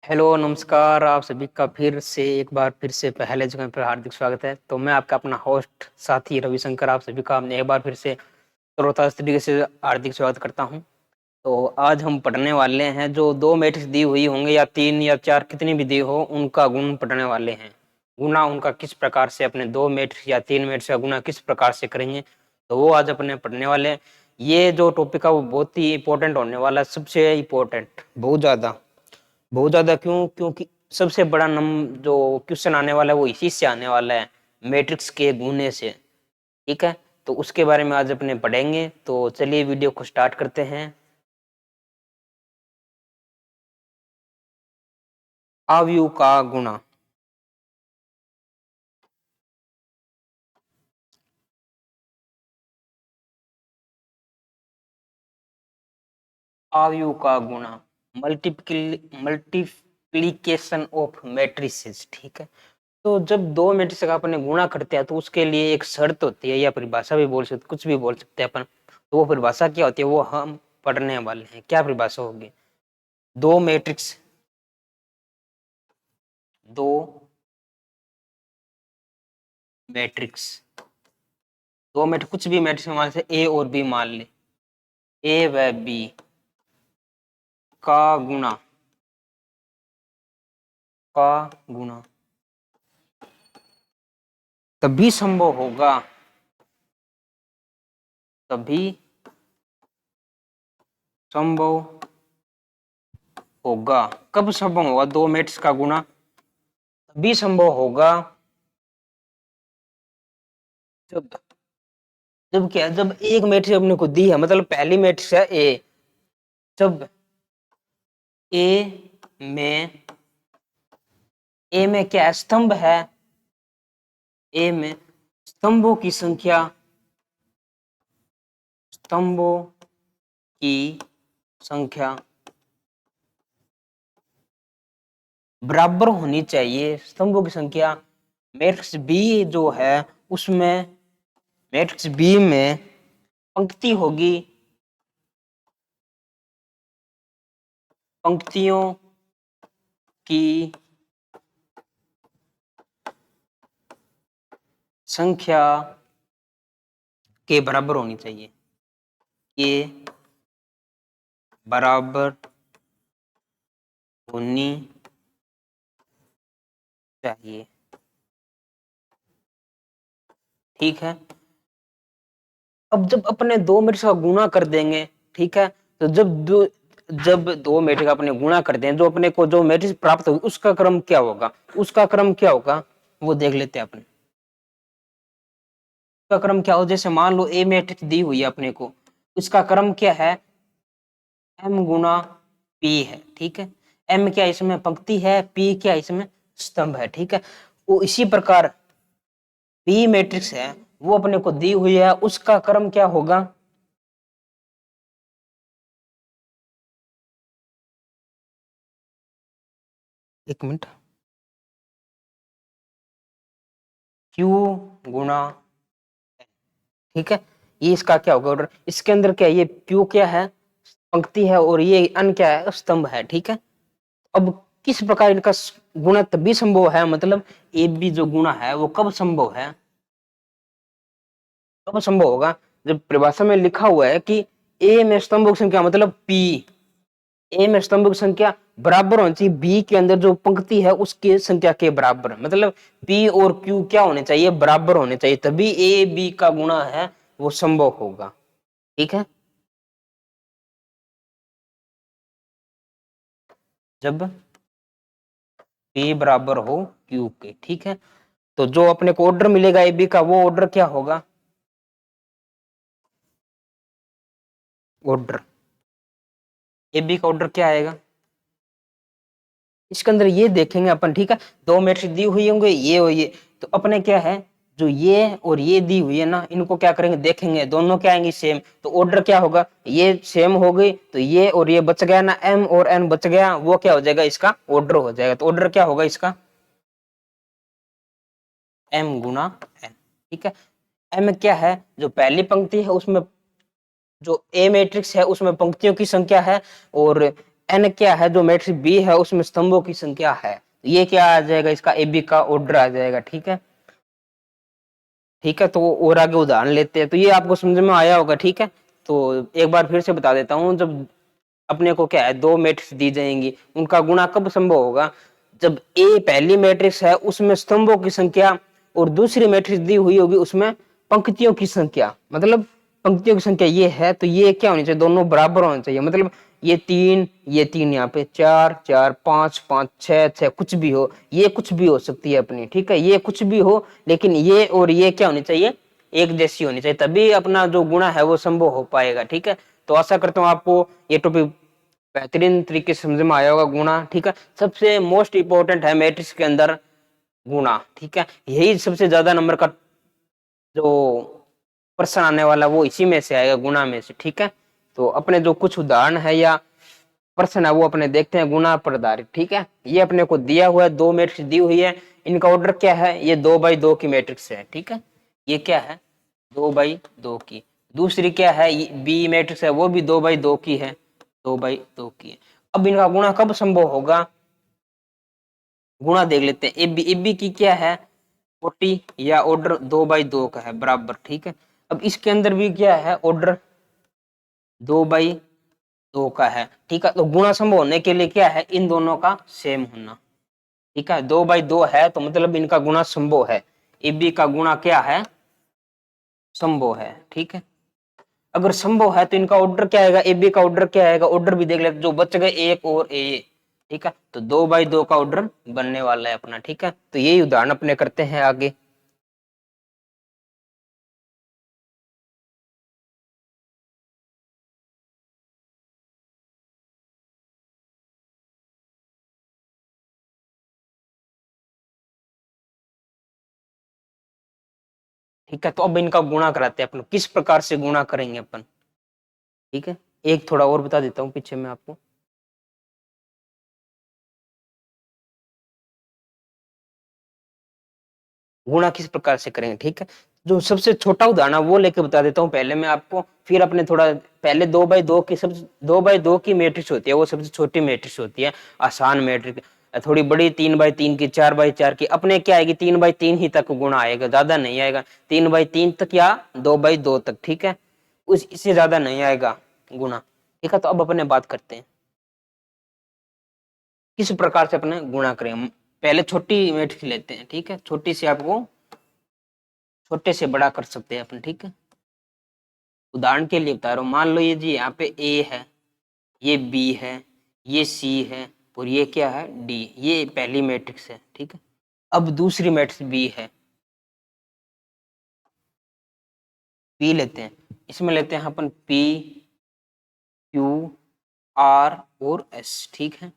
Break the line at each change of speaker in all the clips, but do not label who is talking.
Hello नमस्कार। आप सभी का फिर से पहले जगह पर हार्दिक स्वागत है। तो मैं आपका अपना होस्ट साथी रविशंकर आप सभी का एक बार फिर से तरोताज़ा तरीके से हार्दिक स्वागत करता हूं। तो आज हम पढ़ने वाले हैं जो दो मैट्रिक्स दी हुई होंगे या तीन या चार कितनी भी दी हो उनका गुण पढ़ने वाले हैं। गुना उनका किस प्रकार से अपने दो मैट्रिक्स या तीन मैट्रिक्स का गुना किस प्रकार से करेंगे तो वो आज अपने पढ़ने वाले हैं। ये जो टॉपिक है वो बहुत ही इंपॉर्टेंट होने वाला है, सबसे इंपॉर्टेंट, बहुत ज्यादा क्यों? क्योंकि सबसे बड़ा जो क्वेश्चन आने वाला है वो इसी से आने वाला है, मैट्रिक्स के गुणे से। ठीक है, तो उसके बारे में आज अपने पढ़ेंगे। तो चलिए वीडियो को स्टार्ट करते हैं। अवयव का गुणा। अवयव का गुणा, मल्टीप्लीकेशन ऑफ मैट्रिसेस। ठीक है, तो जब दो मैट्रिक्स का अपन गुणा करते हैं तो उसके लिए एक शर्त होती है या परिभाषा भी बोल सकते, कुछ भी बोल सकते हैं अपन। तो वो परिभाषा क्या होती है वो हम पढ़ने वाले हैं। क्या परिभाषा होगी? दो मैट्रिक्स दो मैट्रिक्स दो मैट्रिक्स, कुछ भी मैट्रिक्स मान से ए और बी मान ले, ए व बी का गुणा का गुणा तभी संभव होगा, तभी संभव होगा। कब संभव होगा? दो मैट्रिक्स का गुणा तभी संभव होगा जब जब क्या, जब एक मैट्रिक्स अपने को दी है, मतलब पहली मैट्रिक्स है ए, जब ए में ए में क्या स्तंभ है, ए में स्तंभों की संख्या, स्तंभों की संख्या बराबर होनी चाहिए। स्तंभों की संख्या मैट्रिक्स बी जो है उसमें, मैट्रिक्स बी में पंक्ति होगी, पंक्तियों की संख्या के बराबर होनी चाहिए, के बराबर होनी चाहिए। ठीक है, अब जब अपने दो मैट्रिक्स का गुणा कर देंगे, ठीक है, तो जब दो मैट्रिक्स का अपने गुणा करते हैं, जो अपने को जो मैट्रिक्स प्राप्त होगी उसका क्रम क्या होगा, उसका क्रम क्या होगा वो देख लेते हैं अपने। उसका क्रम क्या हो, जैसे मान लो ए मैट्रिक्स दी हुई है अपने को, इसका क्रम क्या है, एम गुना पी है। ठीक है, एम क्या इसमें पंक्ति है, पी क्या इसमें स्तंभ है। ठीक है, वो इसी प्रकार पी मैट्रिक्स है वो अपने को दी हुई है, उसका क्रम क्या होगा, एक मिनट, क्यू गुना। ठीक है, ये इसका क्या होगा ऑर्डर, इसके अंदर क्या, ये क्यू क्या है पंक्ति है और ये अन क्या है स्तंभ है। ठीक है, अब किस प्रकार इनका गुणा तभी संभव है, मतलब ए बी जो गुणा है वो कब संभव है, कब संभव होगा, जब परिभाषा में लिखा हुआ है कि ए में स्तंभों की संख्या, मतलब पी, ए में स्तंभों की संख्या बराबर होनी चाहिए बी के अंदर जो पंक्ति है उसकी संख्या के बराबर, मतलब पी और क्यू क्या होने चाहिए, बराबर होने चाहिए, तभी ए बी का गुणा है वो संभव होगा। ठीक है, जब पी बराबर हो क्यू के। ठीक है, तो जो अपने को ऑर्डर मिलेगा ए बी का वो ऑर्डर क्या होगा, ऑर्डर ए बी का ऑर्डर क्या आएगा, इसके अंदर ये देखेंगे अपन। ठीक है, दो मैट्रिक्स दी हुई होंगे ये और ये, तो अपने क्या है, जो ये और ये दी हुई है ना, इनको क्या करेंगे, देखेंगे दोनों क्या आएंगी सेम, तो ऑर्डर क्या होगा, ये सेम हो गई तो ये और ये बच गया ना, एम और एन बच गया, वो क्या हो जाएगा, इसका ऑर्डर हो जाएगा। तो ऑर्डर क्या होगा इसका, एम गुना एन। ठीक है, एम क्या है, जो पहली पंक्ति है उसमें, जो ए मैट्रिक्स है उसमें पंक्तियों की संख्या है, और n क्या है, जो मैट्रिक्स बी है उसमें स्तंभों की संख्या है, तो ये क्या आ जाएगा, इसका ए बी का ऑर्डर आ जाएगा। ठीक है, ठीक है। तो और आगे उदाहरण लेते हैं, तो ये आपको समझ में आया होगा। ठीक है, तो एक बार फिर से बता देता हूँ। जब अपने को क्या है, दो मैट्रिक्स दी जाएंगी, उनका गुणा कब संभव होगा, जब ए पहली मैट्रिक्स है उसमें स्तंभों की संख्या और दूसरी मैट्रिक्स दी हुई होगी उसमें पंक्तियों की संख्या, मतलब पंक्तियों की संख्या ये है, तो ये क्या होनी चाहिए, दोनों बराबर होने चाहिए। मतलब ये तीन यहाँ पे, चार चार, पांच पांच, छह छह, कुछ भी हो, ये कुछ भी हो सकती है अपनी। ठीक है, ये कुछ भी हो, लेकिन ये और ये क्या होनी चाहिए, एक जैसी होनी चाहिए, तभी अपना जो गुणा है वो संभव हो पाएगा। ठीक है, तो आशा करता हूँ आपको ये टॉपिक बेहतरीन तरीके से समझ में आया होगा। गुणा, ठीक है, सबसे मोस्ट इंपॉर्टेंट है मैट्रिक्स के अंदर गुणा। ठीक है, यही सबसे ज्यादा नंबर का जो प्रश्न आने वाला वो इसी में से आएगा, गुणा में से। ठीक है, तो अपने जो कुछ उदाहरण है या प्रश्न है वो अपने देखते हैं गुणा पर आधारित। ठीक है, ये अपने को दिया हुआ है, दो मैट्रिक्स दी हुई है, इनका ऑर्डर क्या है, ये 2x2 की मैट्रिक्स है। ठीक है, ये क्या है, 2x2 की। दूसरी क्या है, बी मैट्रिक्स है, वो भी 2x2 की है, 2x2 की है। अब इनका गुणा कब संभव होगा, गुणा देख लेते हैं। ए बी की क्या है, 40, या ऑर्डर 2x2 का है बराबर। ठीक है, अब इसके अंदर भी क्या है, ऑर्डर 2x2 का है। ठीक है, तो गुणा संभव होने के लिए क्या है, इन दोनों का सेम होना। ठीक है, 2x2 है तो मतलब इनका गुणा संभव है, ए बी का गुणा क्या है, संभव है। ठीक है, अगर संभव है तो इनका ऑर्डर क्या आएगा, ए बी का ऑर्डर क्या आएगा, ऑर्डर भी देख लेते, जो बच गए एक और ए। ठीक है, तो 2x2 का ऑर्डर बनने वाला है अपना। ठीक है, तो यही उदाहरण अपने करते हैं आगे। ठीक है, तो अब इनका गुणा कराते हैं अपन, किस प्रकार से गुणा करेंगे अपन। ठीक है, एक थोड़ा और बता देता हूँ पीछे में आपको। गुणा किस प्रकार से करेंगे। ठीक है, जो सबसे छोटा उदाहरण है वो लेके बता देता हूँ पहले मैं आपको, फिर अपने थोड़ा पहले 2x2 की, सब 2x2 की मैट्रिक्स होती है, वो सबसे छोटी मैट्रिक्स होती है, आसान मैट्रिक्स। थोड़ी बड़ी 3x3 की, 4x4 की, अपने क्या आएगी, 3x3 ही तक गुणा आएगा, ज्यादा नहीं आएगा, 3x3 तक या 2x2 तक। ठीक है, उस इससे ज्यादा नहीं आएगा गुणा। ठीक है, तो अब अपने बात करते हैं किस प्रकार से अपने गुणा करें। पहले छोटी मैट्रिक्स लेते हैं। ठीक है, छोटी से आपको छोटे से बड़ा कर सकते हैं अपन। ठीक है, उदाहरण के लिए बता रहा हूँ, मान लो ये जी यहाँ पे ए है, ये बी है, ये सी है, और ये क्या है, डी। ये पहली मैट्रिक्स है। ठीक है, अब दूसरी मैट्रिक्स बी है, पी लेते हैं, इसमें लेते हैं अपन पी, क्यू, आर और एस। ठीक है,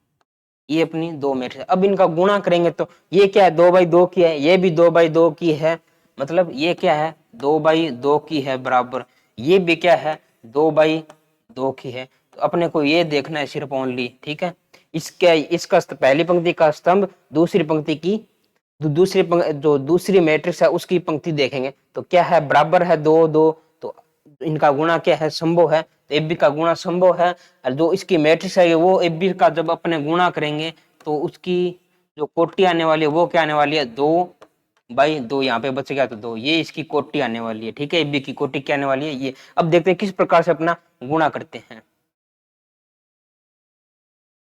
ये अपनी दो मैट्रिक्स। अब इनका गुणा करेंगे तो ये क्या है, 2x2 की है, ये भी 2x2 की है, मतलब ये क्या है, 2x2 की है बराबर, ये भी क्या है, 2x2 की है। तो अपने को ये देखना है सिर्फ ओनली। ठीक है, इसका पहली पंक्ति का स्तंभ, दूसरी पंक्ति की जो दूसरी मैट्रिक्स है उसकी पंक्ति देखेंगे, तो क्या है, बराबर है, 2 2, तो इनका गुणा क्या है, संभव है, तो एबी का गुणा संभव है। और जो इसकी मैट्रिक्स है वो एबी का जब अपने गुणा करेंगे तो उसकी जो कोटि आने वाली है वो क्या आने वाली है, 2/2, यहाँ पे बच गया तो 2, ये इसकी कोटि आने वाली है। ठीक है, एबी की कोटि क्या आने वाली है, ये। अब देखते हैं किस प्रकार से अपना गुणा करते हैं,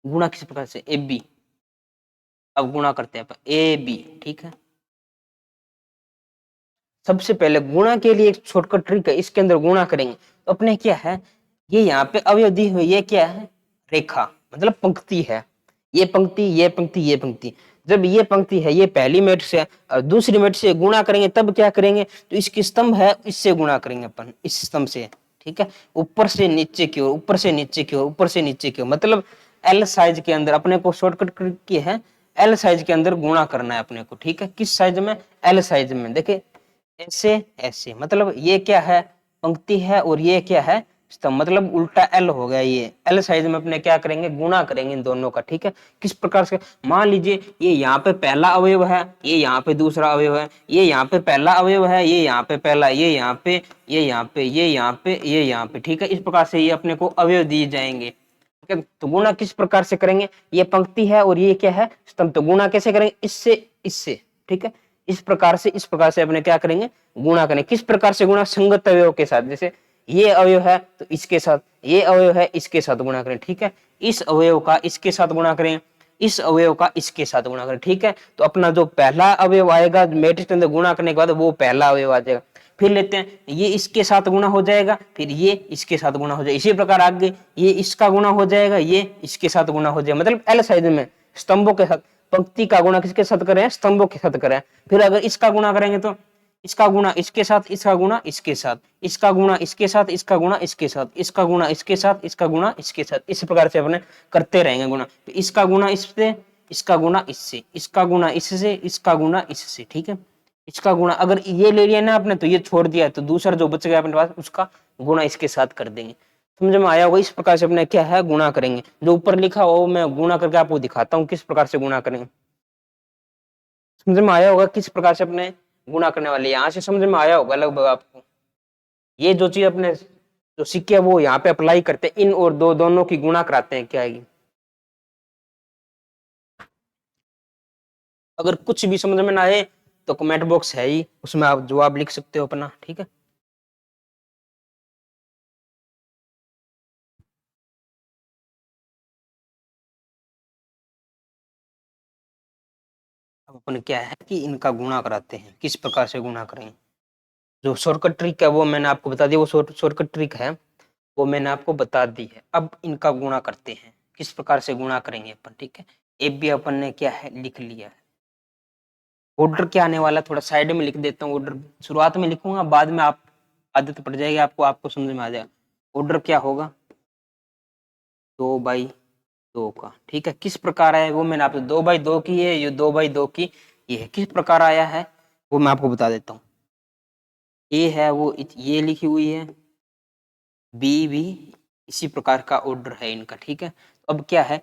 गुणा किस प्रकार से, ए बी। अब गुणा करते हैं ए बी। ठीक है, सबसे पहले गुणा के लिए एक शॉर्टकट ट्रिक है, इसके अंदर गुणा करेंगे तो अपने क्या है, ये यहाँ पे अवयव दी हुई, ये क्या है, रेखा, मतलब पंक्ति है, ये पंक्ति, ये पंक्ति, ये पंक्ति। जब ये पंक्ति है, ये पहली मैट्रिक्स से और दूसरी मैट्रिक्स से गुणा करेंगे तब क्या करेंगे, तो इसकी स्तंभ है, इससे गुणा करेंगे अपन, इस स्तंभ से। ठीक है, ऊपर से नीचे की ओर, ऊपर से नीचे की ओर, ऊपर से नीचे की ओर, मतलब एल साइज के अंदर अपने को शॉर्टकट की है, एल साइज के अंदर गुणा करना है अपने को। ठीक है, किस साइज में, एल साइज में। देखे ऐसे ऐसे, मतलब ये क्या है, पंक्ति है, और ये क्या है, स्तंभ, मतलब उल्टा एल हो गया, ये एल साइज में अपने क्या करेंगे, गुणा करेंगे इन दोनों का। ठीक है, किस प्रकार से, मान लीजिए ये यहाँ पे पहला अवयव है, ये यहाँ पे दूसरा अवयव है, ये यहाँ पे पहला अवयव है, ये यहाँ पे पहला, ये यहाँ पे, ये यहाँ पे, ये यहाँ पे, ये यहाँ पे। ठीक है, इस प्रकार से ये अपने को अवयव दिए जाएंगे। ठीक है। तो गुणा किस प्रकार से करेंगे, ये पंक्ति है और ये क्या है, स्तंभ। तो गुणा कैसे करेंगे, इससे इससे, ठीक है। इस प्रकार से अपने क्या करेंगे, गुणा करेंगे। किस प्रकार से गुणा, संगत अवयव के साथ। जैसे ये अवयव है तो इसके साथ, ये अवयव है इसके साथ गुणा करें, ठीक है। इस अवयव का इसके साथ गुणा करें, इस अवयव का इसके साथ गुणा करें, ठीक है। तो अपना जो पहला अवयव आएगा मैट्रिक्स के अंदर गुणा करने के बाद, वो पहला अवयव आ जाएगा। फिर लेते हैं, ये इसके साथ गुणा हो जाएगा, फिर ये इसके साथ गुणा हो जाएगा। इसी प्रकार आगे ये इसका गुणा हो जाएगा, ये इसके साथ गुणा हो जाएगा। मतलब एल साइज में स्तंभों के साथ। पंक्ति का गुणा किसके साथ करें, स्तंभों के साथ करें। फिर अगर इसका गुणा करेंगे तो इसका गुणा इसके साथ, इसका गुणा इसके साथ, इसका गुणा इसके साथ, इसका गुणा इसके साथ, इसका गुणा इसके साथ, इसका गुणा इसके साथ। इस प्रकार से अपने करते रहेंगे गुणा। तो इसका गुणा इससे, इसका गुणा इससे, इसका गुणा इससे, इसका गुणा इससे, ठीक है। इसका गुणा अगर ये ले लिया ना आपने तो ये छोड़ दिया, तो दूसरा जो बच गया अपने पास उसका गुणा इसके साथ कर देंगे। समझ में आया होगा। इस प्रकार से अपने क्या है, गुणा करेंगे। जो ऊपर लिखा हो मैं गुणा करके आपको दिखाता हूँ किस प्रकार से गुणा करेंगे। समझ में आया होगा किस प्रकार से अपने गुणा करने वाले, यहाँ से समझ में आया होगा लगभग आपको। ये जो चीज अपने जो सिक्के वो यहाँ पे अप्लाई करते हैं, इन और दो दोनों की गुणा कराते हैं, क्या आएगी। अगर कुछ भी समझ में ना आए तो कमेंट बॉक्स है ही, उसमें आप जवाब लिख सकते हो अपना, ठीक है। अब अपन क्या है कि इनका गुणा कराते हैं, किस प्रकार से गुणा करेंगे। जो शॉर्टकट ट्रिक है वो मैंने आपको बता दी, वो शॉर्टकट ट्रिक है वो मैंने आपको बता दी है। अब इनका गुणा करते हैं, किस प्रकार से गुणा करेंगे अपन, ठीक है। ए भी अपन ने क्या है लिख लिया है। ऑर्डर क्या आने वाला थोड़ा साइड में लिख देता हूँ। ऑर्डर शुरुआत में लिखूंगा, बाद में आप आदत पड़ जाएगी आपको, आपको समझ में आ जाएगा। ऑर्डर क्या होगा, 2/2 का, ठीक है। किस प्रकार है वो मैंने आपको 2/2 की है, ये 2/2 की ये है। किस प्रकार आया है वो मैं आपको बता देता हूँ। ए है वो ये लिखी हुई है, बी भी इसी प्रकार का ऑर्डर है इनका, ठीक है। अब क्या है,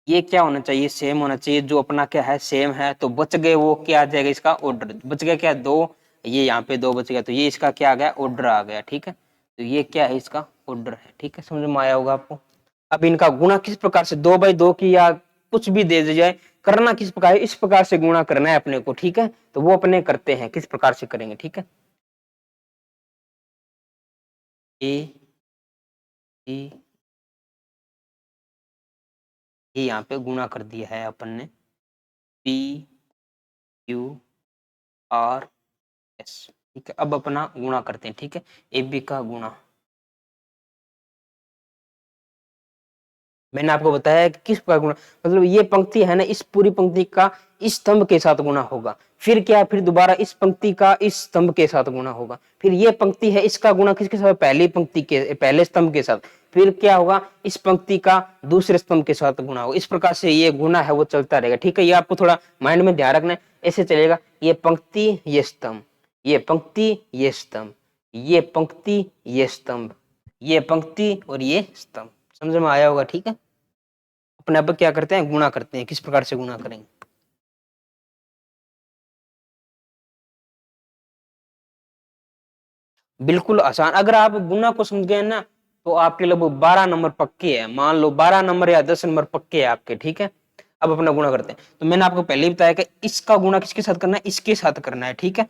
ये क्या होना चाहिए, सेम होना चाहिए। जो अपना क्या है सेम है, तो बच गए वो क्या आ जाएगा, इसका ऑर्डर बच गया क्या, 2। ये यहाँ पे 2 बच गया, तो ये इसका क्या आ गया, ऑर्डर आ गया, ठीक है। तो ये क्या है, इसका ऑर्डर है, ठीक है। समझ में आया होगा आपको। अब इनका गुणा किस प्रकार से, 2/2 की या कुछ भी दे दी जाए, करना किस प्रकार है, इस प्रकार से गुणा करना है अपने को, ठीक है। तो वो अपने करते हैं, किस प्रकार से करेंगे, ठीक है। ए सी ये यहाँ पे गुणा कर दिया है अपन ने, पी क्यू आर एस, ठीक है। अब अपना गुणा करते हैं, ठीक है। ए बी का गुणा मैंने आपको बताया कि किस प्रकार गुणा, मतलब ये पंक्ति है ना, इस पूरी पंक्ति का इस स्तंभ के साथ गुणा होगा। फिर क्या, फिर दोबारा इस पंक्ति का इस स्तंभ के साथ गुणा होगा। फिर ये पंक्ति है, इसका गुणा किसके साथ, पहली पंक्ति के पहले स्तंभ के साथ। फिर क्या होगा, इस पंक्ति का दूसरे स्तंभ के साथ गुणा होगा। इस प्रकार से ये गुणा है वो चलता रहेगा, ठीक है। ये आपको थोड़ा माइंड में ध्यान रखना है, ऐसे चलेगा। ये पंक्ति ये स्तंभ, ये पंक्ति ये स्तंभ, ये पंक्ति ये स्तंभ, ये पंक्ति और ये स्तंभ। समझ में आया होगा, ठीक है। अपने अब क्या करते हैं, गुणा करते हैं। किस प्रकार से गुणा करेंगे, बिल्कुल आसान। अगर आप गुणा को समझ गए ना तो आपके लगभग 12 नंबर पक्के हैं। मान लो 12 नंबर या 10 नंबर पक्के हैं आपके, ठीक है। अब अपना गुणा करते हैं। तो मैंने आपको पहले ही बताया कि इसका गुणा किसके साथ करना है, इसके साथ करना है, ठीक है।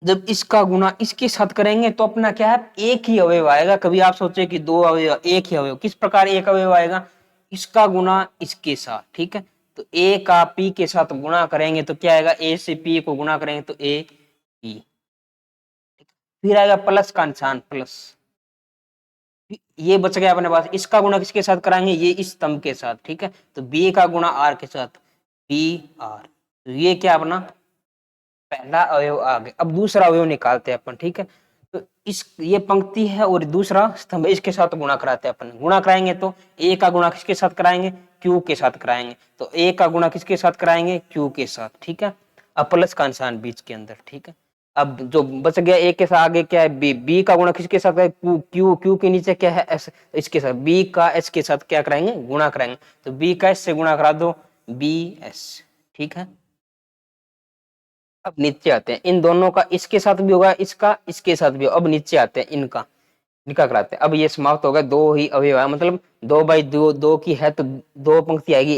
जब इसका गुणा इसके साथ करेंगे तो अपना क्या है, एक ही अवयव आएगा। कभी आप सोचे कि दो अवयव, एक ही अवयव। किस प्रकार एक अवयव आएगा, इसका गुणा इसके साथ, ठीक है। तो ए का पी के साथ गुणा करेंगे तो क्या आएगा, ए से पी को गुणा करेंगे तो ए पी। फिर आएगा प्लस का निशान, प्लस। ये बच गया अपने पास। इसका गुणा किसके साथ कराएंगे, ये इस स्तंभ के साथ, ठीक है। तो बी का गुणा आर के साथ, बी आर। तो ये क्या अपना पहला अवयव आ गया। अब दूसरा अवयव निकालते हैं अपन, ठीक है। तो इस ये पंक्ति है और दूसरा स्तंभ, इसके साथ गुणा कराते हैं अपन। गुणा कराएंगे तो ए का गुणा किसके साथ कराएंगे, क्यू के साथ कराएंगे। तो ए का गुणा किसके साथ कराएंगे, क्यू के साथ, ठीक है। अब प्लस का निशान बीच के अंदर, ठीक है। अब जो बच गया ए के साथ आगे क्या है, बी। बी का गुणा किसके साथ है, क्यू। क्यू क्यू के नीचे क्या है, एस। इसके साथ बी का एस के साथ क्या कराएंगे, गुणा कराएंगे। तो बी का एस से गुणा करा दो, बी एस, ठीक है। अब नीचे आते हैं, इन दोनों का इसके साथ भी होगा, इसका इसके साथ भी होगा। अब नीचे आते हैं इनका, इनका कराते हैं। अब ये समाप्त हो गया, दो ही अवयव है, मतलब 2 बाई 2 दो की है तो दो पंक्ति आएगी,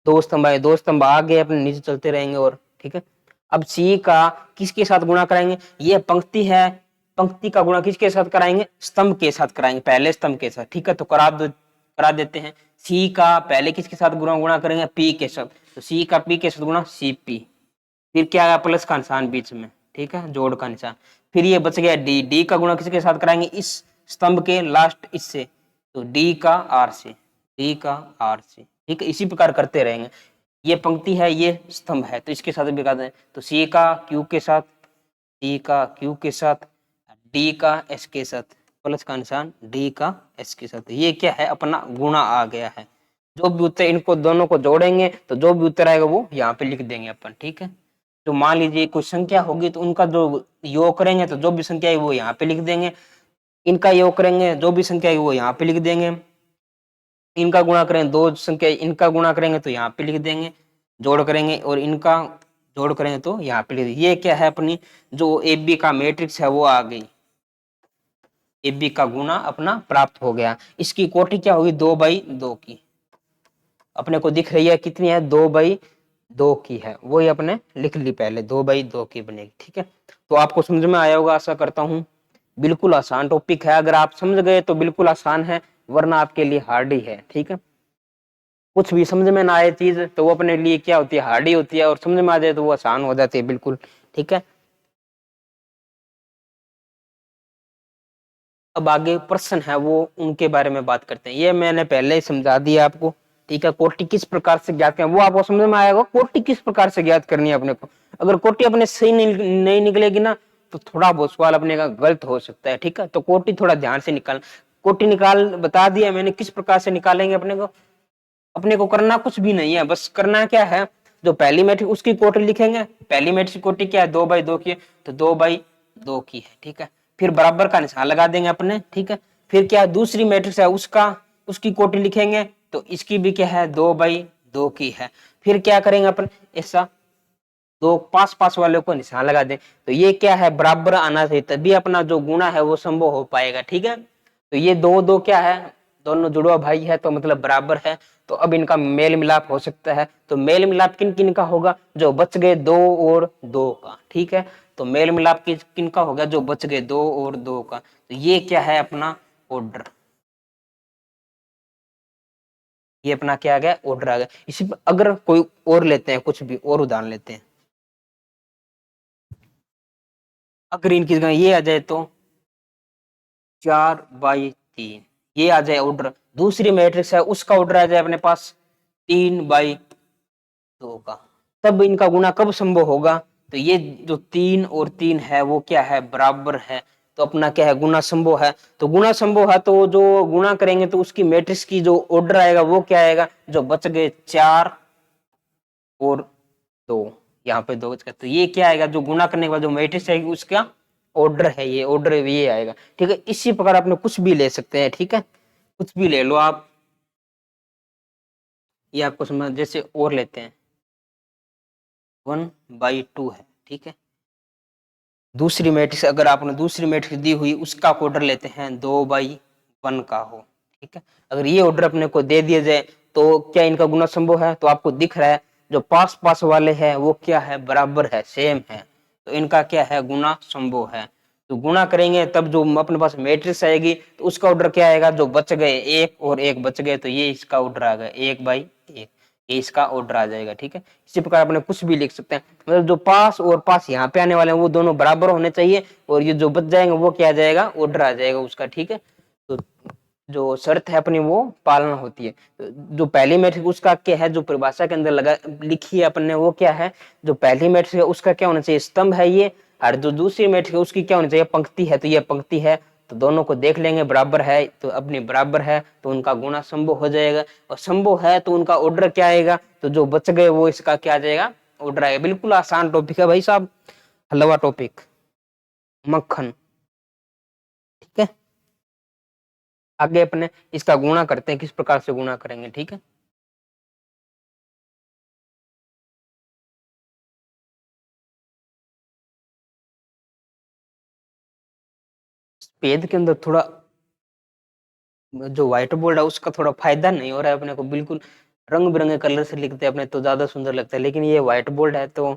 दो स्तंभ आए, दो स्तंभ आगे अपने नीचे चलते रहेंगे और ठीक है। अब सी का किसके साथ गुणा कराएंगे, ये पंक्ति है, पंक्ति का गुणा किसके साथ कराएंगे, स्तंभ के साथ कराएंगे, पहले स्तंभ के साथ, ठीक है। तो करा देते हैं। सी का पहले किसके साथ गुणा करेंगे, पी के साथ, तो सी का पी के साथ गुणा सी पी, फिर क्या आया प्लस का निशान बीच में, ठीक है, जोड़ का निशान। फिर ये बच गया डी, डी का गुणा किसके साथ कराएंगे, इस स्तंभ के लास्ट इससे, तो डी का आर से, डी का आर से, ठीक है। इसी प्रकार करते रहेंगे। ये पंक्ति है, ये स्तंभ है, तो इसके साथ भी कर दें, तो सी का क्यू के साथ, डी का क्यू के साथ, डी का एस के साथ, प्लस का निशान, डी का एस के साथ। ये क्या है, अपना गुणा आ गया है। जो भी उत्तर, इनको दोनों को जोड़ेंगे तो जो भी उत्तर आएगा वो यहाँ पे लिख देंगे अपन, ठीक है। तो मान लीजिए कोई संख्या होगी तो उनका जो योग करेंगे तो जो भी संख्या है वो यहाँ पे लिख देंगे, इनका योग करेंगे जो भी संख्या है वो यहाँ पे लिख देंगे, इनका गुणा करेंगे दो संख्या, इनका गुणा करेंगे तो यहाँ पे लिख देंगे, जोड़ करेंगे और इनका जोड़ करेंगे तो यहाँ पे लिख देंगे। ये क्या है, अपनी जो ए बी का मैट्रिक्स है वो आ गई, ए बी का गुना अपना प्राप्त हो गया। इसकी कोटि क्या होगी, 2 बाई 2 की, अपने को दिख रही है कितनी है, 2 बाई 2 की है, वही अपने लिख ली पहले, 2 बाई 2 की बनेगी, ठीक है। तो आपको समझ में आया होगा, आशा करता हूँ। बिल्कुल आसान टॉपिक है, अगर आप समझ गए तो बिल्कुल आसान है, वरना आपके लिए हार्ड ही है, ठीक है। कुछ भी समझ में ना आए चीज तो वो अपने लिए क्या होती है, हार्ड ही होती है, और समझ में आ जाए तो वो आसान हो जाती है, बिल्कुल, ठीक है। अब आगे प्रश्न है वो उनके बारे में बात करते हैं, ये मैंने पहले ही समझा दिया आपको, ठीक है। कोटि किस प्रकार से ज्ञात करें वो आपको समझ में आएगा, कोटि किस प्रकार से ज्ञात करनी है अपने को। अगर कोटि अपने सही नहीं निकलेगी ना तो थोड़ा बहुत सवाल अपने का गलत हो सकता है, ठीक है। तो कोटि थोड़ा ध्यान से निकाल, कोटि निकाल बता दिया मैंने किस प्रकार से निकालेंगे अपने को। अपने को करना कुछ भी नहीं है, बस करना क्या है, जो पहली मैट्रिक्स उसकी कोटि लिखेंगे, पहली मैट्रिक्स की कोटि क्या है, 2 बाई 2 की है, तो 2 बाई 2 की है, ठीक है। फिर बराबर का निशान लगा देंगे अपने, ठीक है। फिर क्या दूसरी मैट्रिक्स है उसका, उसकी कोटि लिखेंगे, तो इसकी भी क्या है, 2 बाई 2 की है। फिर क्या करेंगे अपन, ऐसा दो पास पास वाले को निशान लगा दें, तो ये क्या है, बराबर आना चाहिए, तभी अपना जो गुणा है वो संभव हो पाएगा, ठीक है। तो ये 2 2 क्या है, दोनों जुड़वा भाई है तो मतलब बराबर है, तो अब इनका मेल मिलाप हो सकता है। तो मेल मिलाप किन किन का होगा, जो बच गए 2 और 2 का, ठीक है। तो मेल मिलाप किन का होगा, जो बच गए 2 और 2 का। तो ये क्या है, अपना ऑर्डर, ये अपना क्या आ गया, ऑर्डर आ गया। इसी पर अगर कोई और लेते हैं, कुछ भी और उदाहरण लेते हैं, अगर इनकी जगह ये आ जाए तो 4 बाई 3, ये आ जाए ऑर्डर। दूसरी मैट्रिक्स है उसका ऑर्डर आ जाए अपने पास 3 बाई 2 का, तब इनका गुना कब संभव होगा, तो ये जो 3 और 3 है वो क्या है, बराबर है, तो अपना क्या है, गुना संभव है। तो गुना संभव है तो जो गुना करेंगे तो उसकी मैट्रिक्स की जो ऑर्डर आएगा वो क्या आएगा, जो बच गए 4 और 2, यहाँ पे 2 बच गए, तो ये क्या आएगा, जो गुना करने के बाद जो मैट्रिक्स आएगी उसका ऑर्डर है, ये ऑर्डर ये आएगा, ठीक है। इसी प्रकार आपने कुछ भी ले सकते हैं, ठीक है, कुछ भी ले लो आप, ये आपको समझ, जैसे और लेते हैं 1 बाई 2 है, ठीक है। दूसरी मैट्रिक्स अगर आपने दूसरी मैट्रिक्स दी हुई उसका ऑर्डर लेते हैं 2 बाई 1 का हो, ठीक है। अगर ये ऑर्डर अपने को दे दिया जाए तो क्या इनका गुना संभव है, तो आपको दिख रहा है जो पास पास वाले हैं वो क्या है, बराबर है, सेम है, तो इनका क्या है, गुना संभव है। तो गुणा करेंगे तब जो अपने पास मैट्रिक्स आएगी तो उसका ऑर्डर क्या आएगा, जो बच गए 1 और 1 बच गए, तो ये इसका ऑर्डर आ गया 1 बाई 1, ये इसका ऑर्डर आ जाएगा, ठीक है। इसी प्रकार अपने कुछ भी लिख सकते हैं, मतलब जो पास और पास यहाँ पे आने वाले हैं वो दोनों बराबर होने चाहिए, और ये जो बच जाएंगे वो क्या आ जाएगा, ऑर्डर आ जाएगा उसका, ठीक है। तो जो शर्त है अपनी वो पालना होती है। तो जो पहली मैट्रिक्स उसका क्या है, जो परिभाषा के अंदर लगा लिखी है अपन ने वो क्या है, जो पहली मैट्रिक्स है उसका क्या होना चाहिए, स्तंभ है ये, और जो दूसरी मैट्रिक्स है उसकी क्या होनी चाहिए, पंक्ति है, तो ये पंक्ति है, तो दोनों को देख लेंगे, बराबर है तो अपनी बराबर है तो उनका गुणा संभव हो जाएगा, और संभव है तो उनका ऑर्डर क्या आएगा, तो जो बच गए वो इसका क्या आ जाएगा, ऑर्डर आएगा। बिल्कुल आसान टॉपिक है भाई साहब, हलवा टॉपिक, मक्खन, ठीक है। आगे अपने इसका गुणा करते हैं, किस प्रकार से गुणा करेंगे, ठीक है। भेद के अंदर थोड़ा जो व्हाइट बोर्ड है उसका थोड़ा फायदा नहीं हो रहा है अपने को, बिल्कुल रंग बिरंगे कलर से लिखते हैं अपने तो ज्यादा सुंदर लगता है, लेकिन ये व्हाइट बोर्ड है तो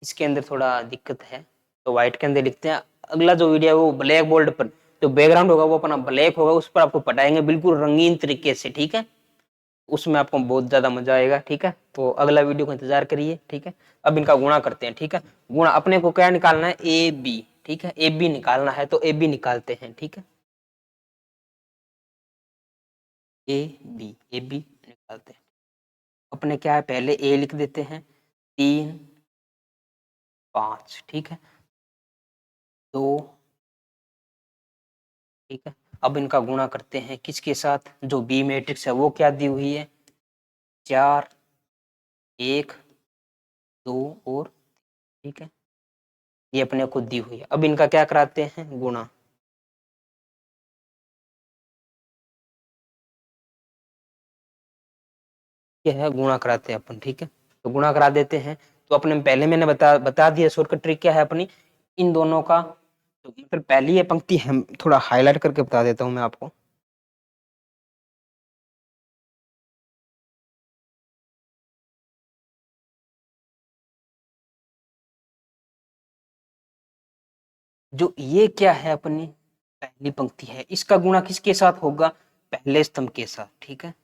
इसके अंदर थोड़ा दिक्कत है, तो व्हाइट के अंदर लिखते हैं। अगला जो वीडियो है वो ब्लैक बोर्ड पर, जो बैकग्राउंड होगा वो अपना ब्लैक होगा, उस पर आपको पढ़ाएंगे बिल्कुल रंगीन तरीके से, ठीक है। उसमें आपको बहुत ज्यादा मजा आएगा, ठीक है। तो अगला वीडियो का इंतजार करिए, ठीक है। अब इनका गुणा करते हैं, ठीक है। गुणा अपने को क्या निकालना है, ए बी, ठीक है। ए बी निकालना है तो ए बी निकालते हैं, ठीक है। ए बी निकालते हैं। अपने क्या है, पहले ए लिख देते हैं, 3 5, ठीक है, 2, ठीक है। अब इनका गुणा करते हैं किसके साथ, जो बी मैट्रिक्स है वो क्या दी हुई है, 4 1 2 और, ठीक है, ये अपने को दी हुई है। अब इनका क्या कराते हैं, गुणा। ये है गुणा कराते हैं अपन, ठीक है। तो गुणा करा देते हैं। तो अपने पहले मैंने बता दिया शॉर्टकट ट्रिक क्या है अपनी, इन दोनों का, तो मतलब पहली ये पंक्ति हम थोड़ा हाईलाइट करके बता देता हूं मैं आपको। जो ये क्या है अपनी पहली पंक्ति है, इसका गुणा किसके साथ होगा, पहले स्तंभ के साथ, ठीक है।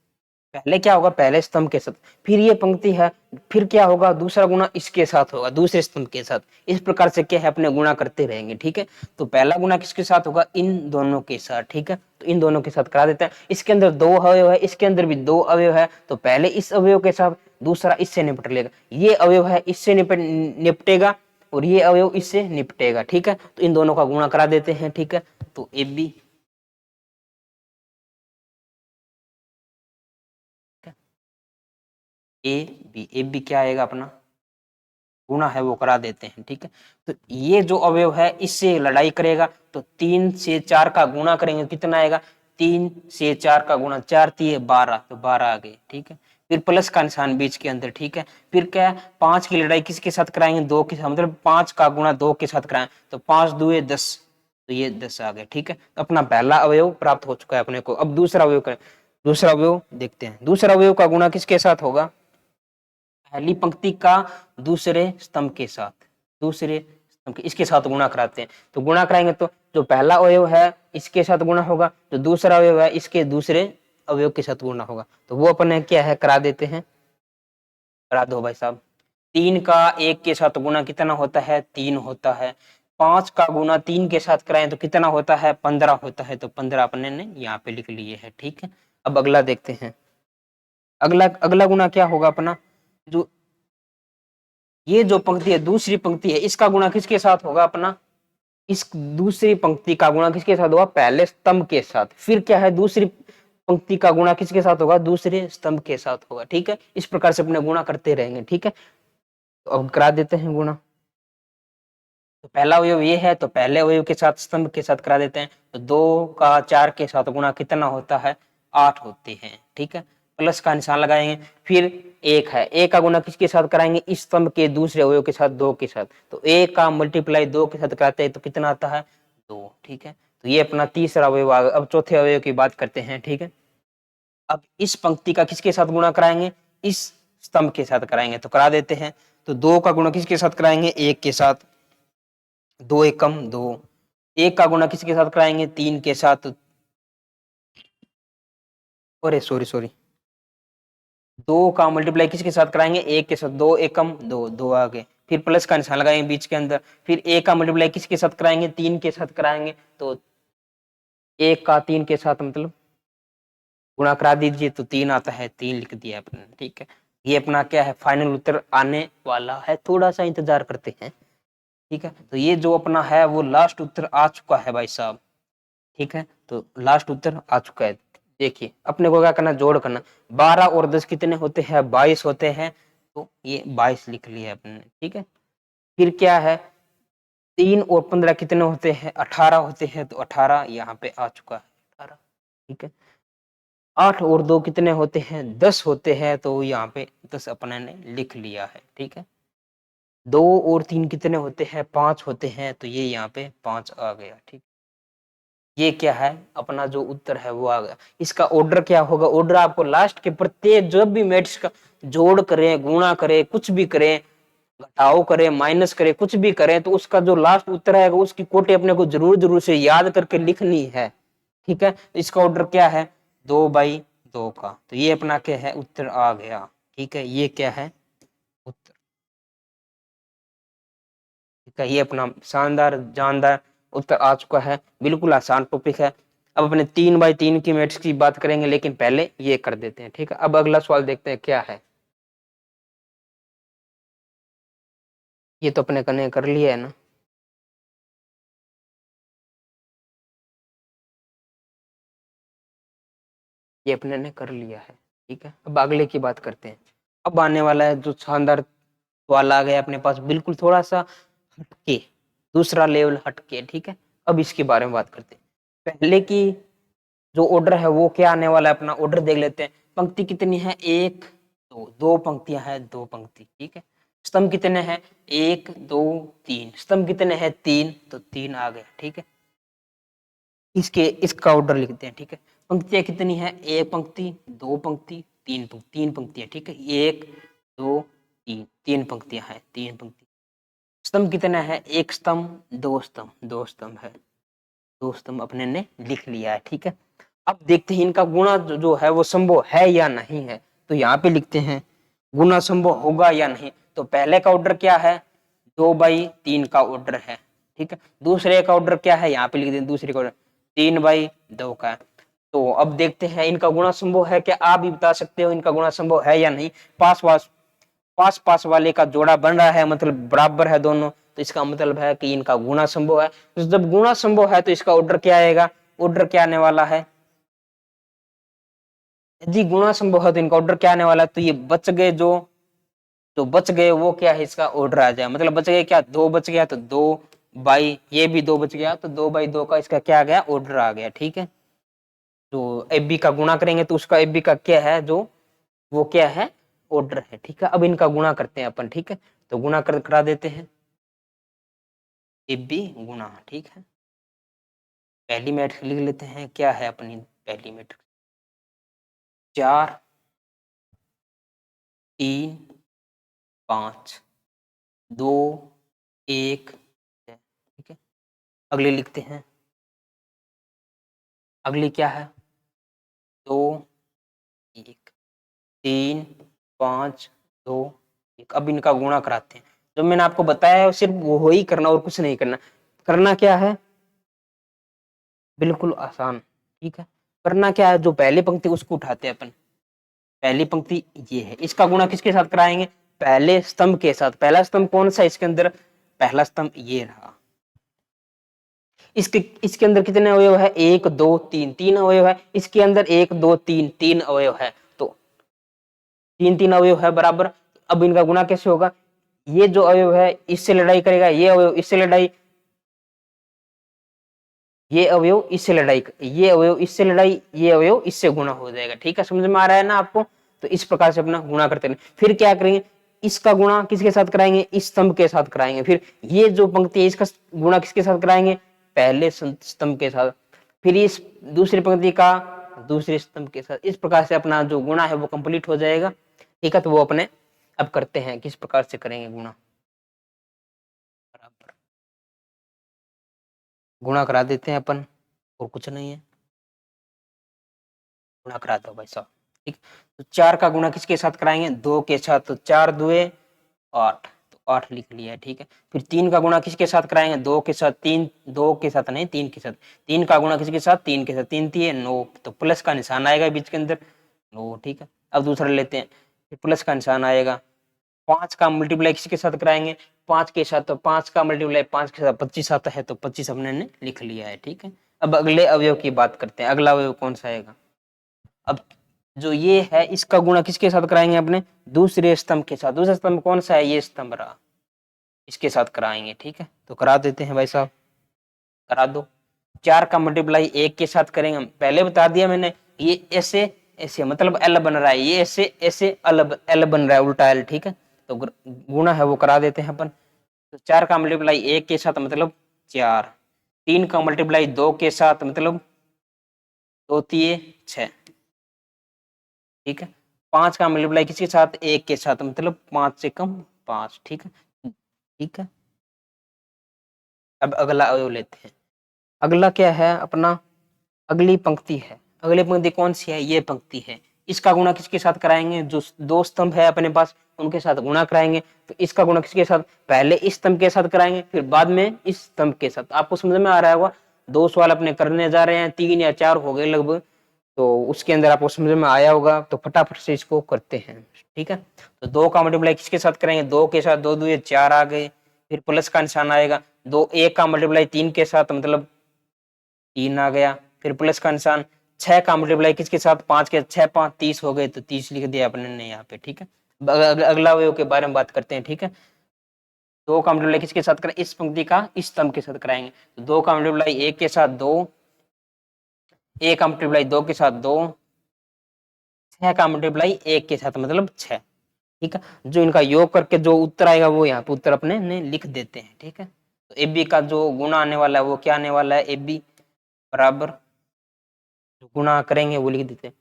पहले क्या होगा, पहले स्तंभ के साथ, फिर ये पंक्ति है, फिर क्या होगा, दूसरा गुणा इसके साथ होगा, दूसरे स्तंभ के साथ। इस प्रकार से क्या है, अपने गुणा करते रहेंगे, ठीक है। तो पहला गुणा किसके साथ होगा, इन दोनों के साथ, ठीक है। तो इन दोनों के साथ करा देते हैं। इसके अंदर 2 अवयव है, इसके अंदर भी 2 अवयव है, तो पहले इस अवयव के साथ, दूसरा इससे निपट लेगा। ये अवयव है इससे निपटेगा और ये अवयव इससे निपटेगा, ठीक है। तो इन दोनों का गुणा करा देते हैं, ठीक है। तो ए बी, ए बी क्या आएगा अपना, गुणा है वो करा देते हैं, ठीक है। तो ये जो अवयव है इससे लड़ाई करेगा, तो 3 से 4 का गुणा करेंगे कितना आएगा, 3 से 4 का गुणा, 4 3 12, तो 12 आ गए, ठीक है। फिर प्लस का निशान बीच के अंदर, ठीक है। फिर क्या है, 5 की लड़ाई किसके साथ कराएंगे, 2 के साथ, मतलब 5 का गुणा 2 के साथ कराएं, तो 5 2 10, तो ये 10 आ गए, ठीक है। अपना पहला अवयव प्राप्त हो चुका है अपने को। अब दूसरा अवयव करें, दूसरा अवयव देखते हैं। दूसरा अवयव का गुणा किसके साथ होगा, पहली पंक्ति का दूसरे स्तंभ के साथ, दूसरे स्तंभ के, इसके साथ गुणा कराते हैं। तो गुणा कराएंगे तो जो पहला अवयव है इसके साथ गुणा होगा, जो दूसरा अवयव है इसके दूसरे अवयव के साथ गुणा होगा। तो वो अपने क्या है, करा देते हैं, करा दो भाई साहब। 3 का 1 के साथ गुणा कितना होता है, 3 होता है। 5 का गुणा 3 के साथ कराएं तो कितना होता है, 15 होता है। तो 15 अपने ने यहाँ पे लिख लिए है, ठीक है। अब अगला देखते हैं। अगला अगला गुणा क्या होगा अपना, जो ये जो पंक्ति है दूसरी पंक्ति है, इसका गुणा किसके साथ होगा अपना, इस दूसरी पंक्ति का गुणा किसके साथ होगा, पहले स्तंभ के साथ। फिर क्या है, दूसरी पंक्ति का गुणा किसके साथ होगा, दूसरे स्तंभ के साथ होगा, ठीक है। इस प्रकार से अपने गुणा करते रहेंगे, ठीक है। तो अब करा देते हैं गुणा। तो पहला अवयव ये है, तो पहले अवयव के साथ स्तंभ के साथ करा देते हैं। तो 2 का 4 के साथ गुणा कितना होता है, 8 होते हैं, ठीक है। प्लस का निशान लगाएंगे। फिर 1 है, 1 का गुणा किसके साथ कराएंगे, इस स्तंभ के दूसरे अवयव के साथ, 2 के साथ। तो 1 का मल्टीप्लाई 2 के साथ कराते हैं तो कितना आता है, 2, ठीक है। तो ये अपना तीसरा अवयव आ गया। अब चौथे अवयव की बात करते हैं, ठीक है। अब इस पंक्ति का किसके साथ गुणा कराएंगे, इस स्तंभ के साथ कराएंगे, तो करा देते हैं। तो 2 का गुणा किसके साथ कराएंगे, 1 के साथ, 2 एकम 2। 1 का गुणा किसके साथ कराएंगे, 3 के साथ, अरे सॉरी सॉरी, 2 का मल्टीप्लाई किसके साथ कराएंगे, 1 के साथ, 2 एकम 2, 2 आ गए। फिर प्लस का निशान लगाएंगे बीच के अंदर। फिर 1 का मल्टीप्लाई किसके साथ कराएंगे, 3 के साथ कराएंगे। तो 1 का 3 के साथ मतलब गुणा करा दीजिए, तो 3 आता है, 3 लिख दिया अपने, ठीक है। ये अपना क्या है, फाइनल उत्तर आने वाला है, थोड़ा सा इंतजार करते हैं, ठीक है। तो ये जो अपना है वो लास्ट उत्तर आ चुका है भाई साहब, ठीक है। तो लास्ट उत्तर आ चुका है। देखिए अपने को क्या करना, जोड़ करना। 12 और 10 कितने होते हैं, 22 होते हैं। तो ये 22 लिख लिया अपने, ठीक है। फिर क्या है, 3 और 15 कितने होते हैं, 18 होते हैं। तो 18 यहाँ पे आ चुका है, 18, ठीक है। 8 और 2 कितने होते हैं, 10 होते हैं। तो यहाँ पे 10 अपने ने लिख लिया है, ठीक है। 2 और 3 कितने होते हैं, 5 होते हैं। तो ये यहाँ पे 5 आ गया, ठीक। ये क्या है, अपना जो उत्तर है वो आ गया। इसका ऑर्डर क्या होगा, ऑर्डर आपको लास्ट के प्रत्येक जब भी मैट्रिक्स का जोड़ करें, गुणा करें, कुछ भी करें, घटाओ करें, माइनस करें, कुछ भी करें, तो उसका जो लास्ट उत्तर आएगा उसकी कोटि अपने को जरूर जरूर से याद करके लिखनी है। ठीक है, इसका ऑर्डर क्या है, 2/2 का। तो ये अपना क्या है, उत्तर आ गया। ठीक है, ये क्या है, उत्तर। ठीक है, ये अपना शानदार जानदार उत्तर आ चुका है। बिल्कुल आसान टॉपिक है। अब अपने 3/3 की मैट्रिक्स की बात करेंगे, लेकिन पहले ये कर देते हैं। ठीक है, अब अगला सवाल देखते हैं क्या है। ये तो अपने कने कर लिया है ना। ये अपने ने कर लिया है। ठीक है, अब अगले की बात करते हैं। अब आने वाला है जो शानदार सवाल आ गया अपने पास, बिल्कुल थोड़ा सा हटके, दूसरा लेवल हटके। ठीक है, अब इसके बारे में बात करते हैं। पहले की जो ऑर्डर है वो क्या आने वाला है, अपना ऑर्डर देख लेते हैं। पंक्ति कितनी है, 1 2, 2 पंक्तियां हैं, 2 पंक्ति। ठीक है, स्तंभ कितने हैं, 1 2 3, स्तंभ कितने हैं, 3, तो 3 आ गया। ठीक है, इसके इसका ऑर्डर लिखते हैं। ठीक है, पंक्तियां कितनी है, 1 पंक्ति, 2 पंक्ति, 3 पंक्ति, 3 पंक्तियां। ठीक है, 1 2 3, 3 पंक्तियां हैं, 3 पंक्ति। स्तंभ कितना है, 1 स्तंभ, 2 स्तंभ, 2 स्तंभ है, 2 स्तंभ अपने ने लिख लिया है। ठीक है, अब देखते हैं इनका गुणा जो है वो संभव है या नहीं है। तो यहाँ पे लिखते हैं गुणा संभव होगा या नहीं। तो पहले का ऑर्डर क्या है, 2/3 का ऑर्डर है। ठीक है, दूसरे का ऑर्डर क्या है, यहाँ पे लिख दें दूसरे का ऑर्डर 3/2 का है। तो अब देखते हैं इनका गुणा संभव है क्या, आप भी बता सकते हो इनका गुणा संभव है या नहीं। पास पास वाले का जोड़ा बन रहा है, मतलब बराबर है दोनों, तो इसका मतलब है कि इनका गुणा संभव है। तो जब गुणा संभव है तो इसका ऑर्डर क्या आएगा, ऑर्डर क्या आने वाला है, यदि गुणा संभव है तो इनका ऑर्डर क्या आने वाला है। तो ये बच गए जो बच गए वो क्या है, इसका ऑर्डर आ जाए। मतलब बच गए क्या, 2 बच गया, तो 2 बाई, ये भी 2 बच गया, तो 2/2 का इसका क्या आ गया, ऑर्डर आ गया। ठीक है, तो एफ बी का गुणा करेंगे तो उसका एफ बी का क्या है, जो वो क्या है, ऑर्डर है। ठीक है, अब इनका गुणा करते हैं अपन। ठीक है, तो गुणा करा देते हैं, एफ बी गुणा। ठीक है, पहली मैट्रिक्स लिख लेते हैं, क्या है अपनी पहली मैट्रिक्स, 4 3 5 2 1। ठीक है, अगले लिखते हैं, अगली क्या है, 2 1 3 5 2 1। अब इनका गुणा कराते हैं। जो मैंने आपको बताया है सिर्फ वो ही करना और कुछ नहीं करना। करना क्या है, बिल्कुल आसान। ठीक है, करना क्या है, जो पहली पंक्ति उसको उठाते हैं अपन। पहली पंक्ति ये है, इसका गुणा किसके साथ कराएंगे, पहले स्तंभ के साथ। पहला स्तंभ कौन सा है इसके अंदर, पहला स्तंभ ये रहा। इसके अंदर कितने अवयव है, 1 2 3, 3 अवयव है। इसके अंदर 1 2 3, 3 अवयव है, तो 3 अवयव है बराबर। अब इनका गुणा कैसे होगा, ये जो अवयव है इससे लड़ाई करेगा, ये अवयव इससे लड़ाई, ये अवयव इससे लड़ाई, ये अवयव इससे लड़ाई, ये अवयव इससे गुणा हो जाएगा। ठीक है, समझ में आ रहा है ना आपको। तो इस प्रकार से अपना गुणा करते हैं। फिर क्या करेंगे, इसका गुणा किसके साथ कराएंगे, इस स्तंभ के साथ कराएंगे। फिर ये जो पंक्ति है इसका गुणा किसके साथ कराएंगे, पहले स्तंभ के साथ। फिर इस दूसरी पंक्ति का दूसरे स्तंभ के साथ। इस प्रकार से अपना जो गुणा है वो कंप्लीट हो जाएगा। ठीक है, तो वो अपने अब करते हैं किस प्रकार से करेंगे गुणा। बराबर गुणा करा देते हैं अपन, और कुछ नहीं है, गुणा करा दो भाई साहब। ठीक, तो 4 का गुणा किसके साथ कराएंगे, 2 के साथ। तो 4 2 8, तो 8 लिख लिया है। ठीक है, फिर 3 का गुणा किसके साथ कराएंगे, 2 के साथ। 3 2 के साथ नहीं, 3 के साथ। 3 का गुणा किसके साथ, 3 के साथ। 3 3 9, तो प्लस का निशान आएगा बीच के अंदर 9। ठीक है, अब दूसरा लेते हैं, फिर प्लस का निशान आएगा। 5 का मल्टीप्लाई किसके साथ कराएंगे, 5 के साथ। तो 5 का मल्टीप्लाई 5 के साथ 25 आता है, तो 25 हमने लिख लिया है। ठीक है, अब अगले अवयव की बात करते हैं। अगला अवयव कौन सा आएगा, अब जो ये है इसका गुणा किसके साथ कराएंगे अपने, दूसरे स्तंभ के साथ। दूसरा स्तंभ कौन सा है, ये स्तंभ रहा, इसके साथ कराएंगे। ठीक है, तो करा देते हैं भाई साहब, करा दो। 4 का मल्टीप्लाई 1 के साथ करेंगे, हम पहले बता दिया मैंने। ये ऐसे ऐसे मतलब एल बन रहा है, ये ऐसे ऐसे एल बन रहा है, उल्टा एल। ठीक है, तो गुणा है वो करा देते हैं अपन। तो 4 का मल्टीप्लाई 1 के साथ मतलब 4, 3 का मल्टीप्लाई 2 के साथ मतलब 2 तिये 6, ठीक है। 5 का मल्टीप्लाई किसके साथ, 1 के साथ, मतलब 5 से कम 5, ठीक है, ठीक है। अब अगला अवयव लेते हैं। अगला क्या है अपना, अगली पंक्ति है। अगली पंक्ति कौन सी है, ये पंक्ति है। इसका गुणा किसके साथ कराएंगे, जो दो स्तंभ है अपने पास उनके साथ गुणा कराएंगे। तो इसका गुणा किसके साथ, पहले इस स्तंभ के साथ कराएंगे, फिर बाद में इस स्तंभ के साथ। आपको समझ में आ रहा होगा, 2 सवाल अपने करने जा रहे हैं, 3 या 4 हो गए लगभग, तो उसके अंदर आपको समझ में आया होगा। तो फटाफट से इसको करते हैं, ठीक है। तो 2 का मल्टीप्लाई किसके साथ करेंगे, 2 के साथ, 2 दूनी 4 आ गए, फिर प्लस का निशान आएगा। 2 1 का मल्टीप्लाई 3 के साथ, मतलब 3 आ गया, फिर प्लस का निशान। 6 का मल्टीप्लाई किसके साथ, 5 के 6 5 30 हो गए, तो 30 लिख दिया अपने ने यहाँ पे, ठीक है। अगला अवयव के बारे में बात करते हैं, ठीक है। 2 का मल्टीप्लाई किसके साथ करें, इस पंक्ति का इस स्तंभ के साथ कराएंगे। तो 2 का मल्टीप्लाई 1 के साथ 2, 1 का मल्टीप्लाई 2 के साथ 2, 6 का मल्टीप्लाई 1 के साथ मतलब 6, ठीक है। जो इनका योग करके जो उत्तर आएगा वो यहाँ पे उत्तर अपने ने लिख देते हैं, ठीक है। तो ए बी का जो गुणा आने वाला है वो क्या आने वाला है, ए बी बराबर, गुणा करेंगे वो लिख देते हैं।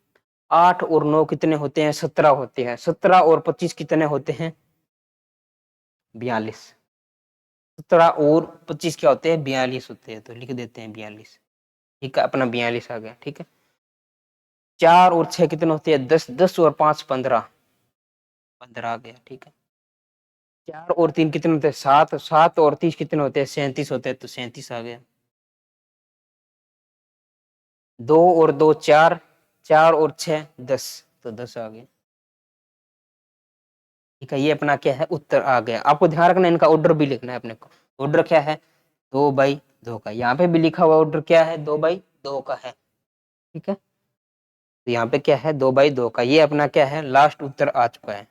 8 और 9 कितने होते हैं, 17 होते हैं। 17 और 25 कितने होते हैं, 42। 17 और 25 क्या होते हैं, 42 होते हैं, तो लिख देते हैं 42, ठीक है। अपना 42 आ गया, ठीक है। 4 और 6 कितने होते हैं, 10। 10 और 5 15, 15 आ गया, ठीक है। 4 और 3 कितने होते हैं, 7। 7 और 30 कितने होते हैं, 37 होते हैं, तो 37 आ गया। 2 और 2 4, 4 और 6 10, तो 10 आ गया, ठीक है। ये अपना क्या है, उत्तर आ गया। आपको ध्यान रखना इनका ऑर्डर भी लिखना है अपने को। ऑर्डर क्या है, 2/2 का। यहाँ पे भी लिखा हुआ ऑर्डर क्या है, 2/2 का है, ठीक है। तो यहाँ पे क्या है, 2/2 का। ये अपना क्या है, लास्ट उत्तर आ चुका है,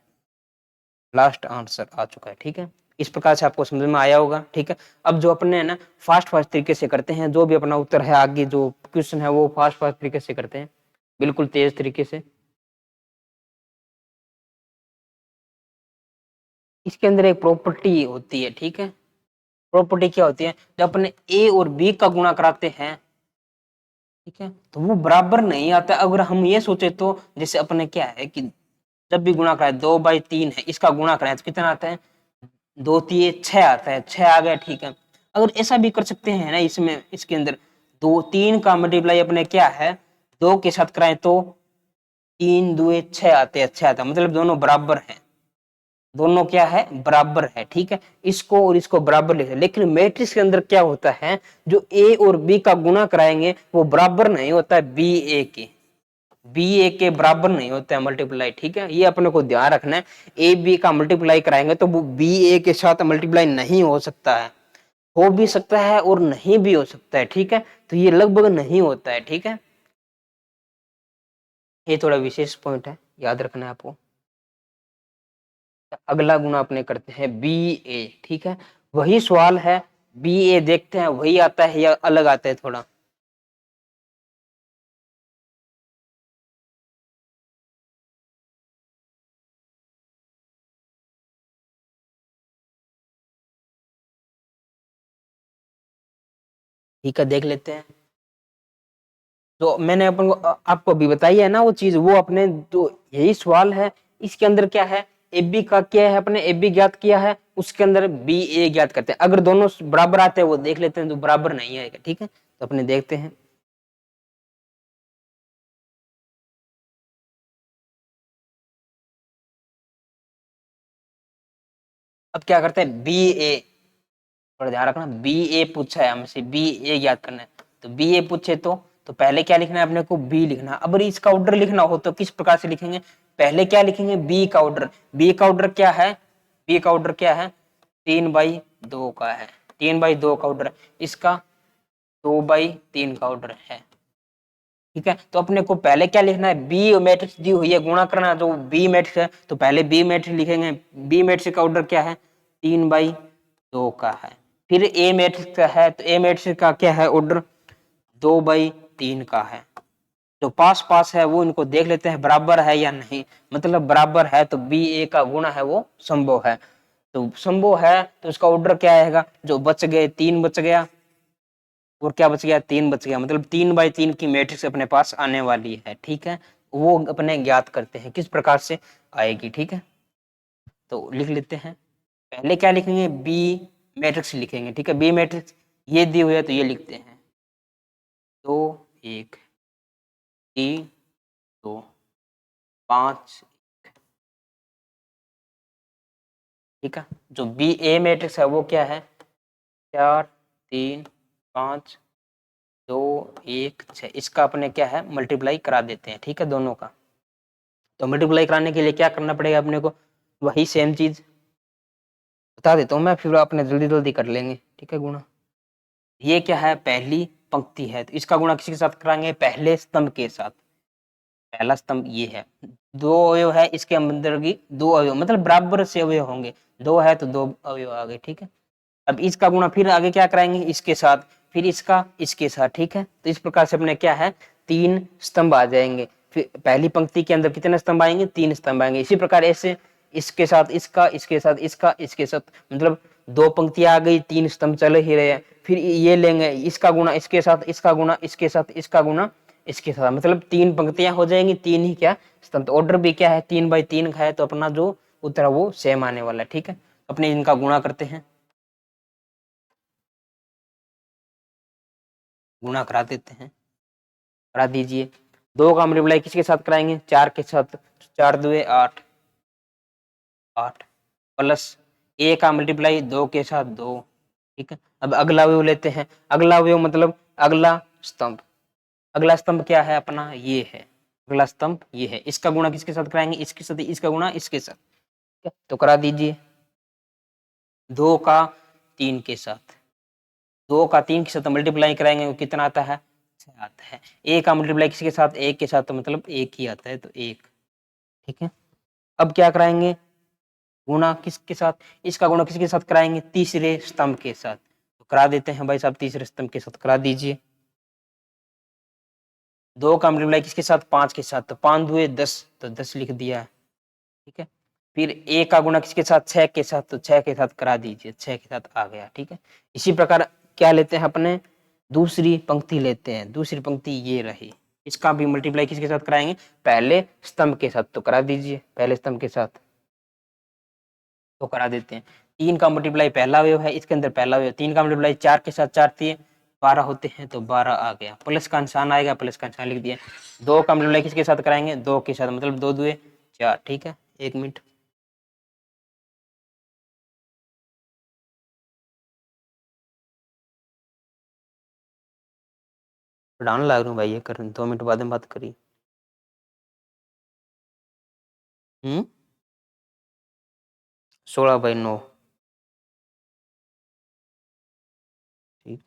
लास्ट आंसर आ चुका है, ठीक है। इस प्रकार से आपको समझ में आया होगा, ठीक है। अब जो अपने है ना फास्ट फास्ट तरीके से करते हैं, जो भी अपना उत्तर है आगे जो क्वेश्चन है वो फास्ट फास्ट तरीके से करते हैं, बिल्कुल तेज तरीके से। इसके अंदर एक प्रॉपर्टी होती है, ठीक है। प्रॉपर्टी क्या होती है, जब अपने ए और बी का गुणा कराते हैं, ठीक है, तो वो बराबर नहीं आता। अगर हम ये सोचे तो जैसे अपने क्या है कि जब भी गुणा कराए, 2/3 है, इसका गुणा कराए तो कितना आता है, 2 तिये 6 आता है, 6 आ गया, ठीक है। अगर ऐसा भी कर सकते हैं ना, इसमें इसके अंदर 2 3 का मल्टीप्लाई अपने क्या है, 2 के साथ कराए तो 3 दुए 6 आते हैं, 6 आता है, मतलब दोनों बराबर है, दोनों क्या है, बराबर है, ठीक है। इसको और इसको बराबर लिखे। लेकिन मैट्रिक्स के अंदर क्या होता है, जो ए और बी का गुणा कराएंगे वो बराबर नहीं होता है बी ए के, बी ए के बराबर नहीं होता है मल्टीप्लाई, ठीक है। ये अपने को ध्यान रखना है। ए बी का मल्टीप्लाई कराएंगे तो वो बी ए के साथ मल्टीप्लाई नहीं हो सकता है, हो भी सकता है और नहीं भी हो सकता है, ठीक है। तो ये लगभग नहीं होता है, ठीक है। ये थोड़ा विशेष पॉइंट है, याद रखना है आपको। अगला गुना अपने करते हैं बी ए, ठीक है। वही सवाल है, बी ए देखते हैं वही आता है या अलग आता है थोड़ा। ठीक है, देख लेते हैं। तो मैंने अपन को आपको अभी बताई है ना वो चीज, वो अपने जो यही सवाल है, इसके अंदर क्या है, ए बी का क्या है, अपने ए बी ज्ञात किया है, उसके अंदर बी ए ज्ञात करते हैं। अगर दोनों बराबर आते हैं वो देख लेते हैं, तो बराबर नहीं आएगा, ठीक है। तो अपने देखते हैं। अब क्या करते हैं, बी ए, थोड़ा ध्यान रखना, बी ए पूछा है हमसे, बी ए ज्ञात करना है। तो बी ए पूछे तो पहले क्या लिखना है अपने को, बी लिखना है। अब इसका ऑर्डर लिखना हो तो किस प्रकार से लिखेंगे, पहले क्या लिखेंगे, बी का ऑर्डर। बी का ऑर्डर क्या है, बी का ऑर्डर क्या है, 3/2 का है, 3/2 का ऑर्डर। इसका 2/3 का ऑर्डर है, ठीक है। तो अपने को पहले क्या लिखना है, बी मैट्रिक्स दी हुई है, गुणा करना है, जो बी मैट्रिक्स है तो पहले बी मैट्रिक्स लिखेंगे। बी मैट्रिक्स का ऑर्डर क्या है, 3/2 का है। फिर ए मैट्रिक्स का है, तो ए मैट्रिक्स का क्या है ऑर्डर, 2/3 का है। जो पास पास है वो इनको देख लेते हैं बराबर है या नहीं, मतलब बराबर है तो बी ए का गुणा है वो संभव है। तो संभव है तो इसका ऑर्डर क्या आएगा, जो बच गए 3 बच गया, और क्या बच गया, 3 बच गया, मतलब 3 बाई 3 की मैट्रिक्स अपने पास आने वाली है। ठीक है, वो अपने ज्ञात करते हैं किस प्रकार से आएगी। ठीक है, तो लिख लेते हैं। पहले क्या लिखेंगे, बी मैट्रिक्स लिखेंगे। ठीक है, बी मैट्रिक्स ये दी हुई है तो ये लिखते हैं 2 1 3 2 5। ठीक है, जो बी ए मैट्रिक्स है वो क्या है, 4 3 5 2 1 6। इसका अपने क्या है, मल्टीप्लाई करा देते हैं। ठीक है, दोनों का। तो मल्टीप्लाई कराने के लिए क्या करना पड़ेगा अपने को, वही सेम चीज बता देता हूँ मैं, फिर आपने जल्दी जल्दी कर लेंगे। ठीक है, गुणा ये क्या है, पहली पंक्ति है तो इसका गुणा किसी के साथ कराएंगे, पहले स्तंभ के साथ। पहला स्तंभ ये है, 2 अवयव है इसके अंदर की, 2 अवयव मतलब बराबर से अवयव होंगे, 2 है तो 2 अवयव आ गए। ठीक है, अब इसका गुणा फिर आगे क्या कराएंगे, इसके साथ, फिर इसका इसके साथ। ठीक है, तो इस प्रकार से अपने क्या है, 3 स्तंभ आ जाएंगे। फिर पहली पंक्ति के अंदर कितने स्तंभ आएंगे, 3 स्तंभ आएंगे। इसी प्रकार ऐसे इसके साथ इसका, इसके साथ इसका, इसके साथ, मतलब 2 पंक्तियां आ गई, 3 स्तंभ चल ही रहे हैं। फिर ये लेंगे, इसका गुणा इसके साथ, इसका गुणा इसके साथ, इसका गुणा इसके साथ, मतलब 3 पंक्तियां हो जाएंगी, 3 ही क्या स्तंभ। तो ऑर्डर भी क्या है, 3 बाई 3 का है, तो अपना जो उत्तर है वो सेम आने वाला है। ठीक है, अपने इनका गुणा करते हैं, गुणा करा देते हैं, करा दीजिए। 2 का मल्टीप्लाई किसके साथ कराएंगे, 4 के साथ, 4 दुए 8 8 प्लस ए का मल्टीप्लाई 2 के साथ 2। ठीक है, अब अगला अवयव लेते हैं, अगला अवयव मतलब अगला स्तंभ। अगला स्तंभ क्या है अपना, ये है अगला स्तंभ, ये है। इसका गुणा किसके साथ कराएंगे, इसके साथ, इसका गुणा इसके साथ। ठीक है, तो करा दीजिए। 2 का 3 के साथ, 2 का 3 के साथ मल्टीप्लाई कराएंगे वो कितना आता है, 6 आता है। ए का मल्टीप्लाई किसके साथ, 1 के साथ, तो मतलब 1 ही आता है, तो 1। ठीक है, अब क्या कराएंगे, गुणा किसके साथ, इसका गुणा किसके साथ कराएंगे, तीसरे स्तंभ के साथ। तो करा देते हैं भाई साहब, तीसरे स्तंभ के साथ करा दीजिए। 2 का मल्टीप्लाई किसके साथ, 5 के साथ, तो 5 दुए 10, तो 10 लिख दिया। ठीक है, फिर ए का गुणा किसके साथ, 6 के साथ, तो 6 के साथ करा दीजिए, 6 के साथ आ गया। ठीक है, इसी प्रकार क्या लेते हैं अपने, दूसरी पंक्ति लेते हैं। दूसरी पंक्ति ये रही, इसका भी मल्टीप्लाई किसके साथ कराएंगे, पहले स्तंभ के साथ। तो करा दीजिए, पहले स्तंभ के साथ तो करा देते हैं। 3 का मल्टीप्लाई पहला अवयव है, इसके अंदर पहला अवयव, 3 का मल्टीप्लाई 4 के साथ, 4 दिए 12 होते हैं, तो 12 आ गया। प्लस का निशान आएगा, प्लस का निशान लिख दिया। 2 का मल्टीप्लाई किसके साथ कराएंगे, 2 के साथ, मतलब 2 दुए 4। ठीक है, 1 मिनट, पढ़ाने लग रहा हूँ भाई, ये कर 2 मिनट बाद में बात करिए। 16/9। ठीक,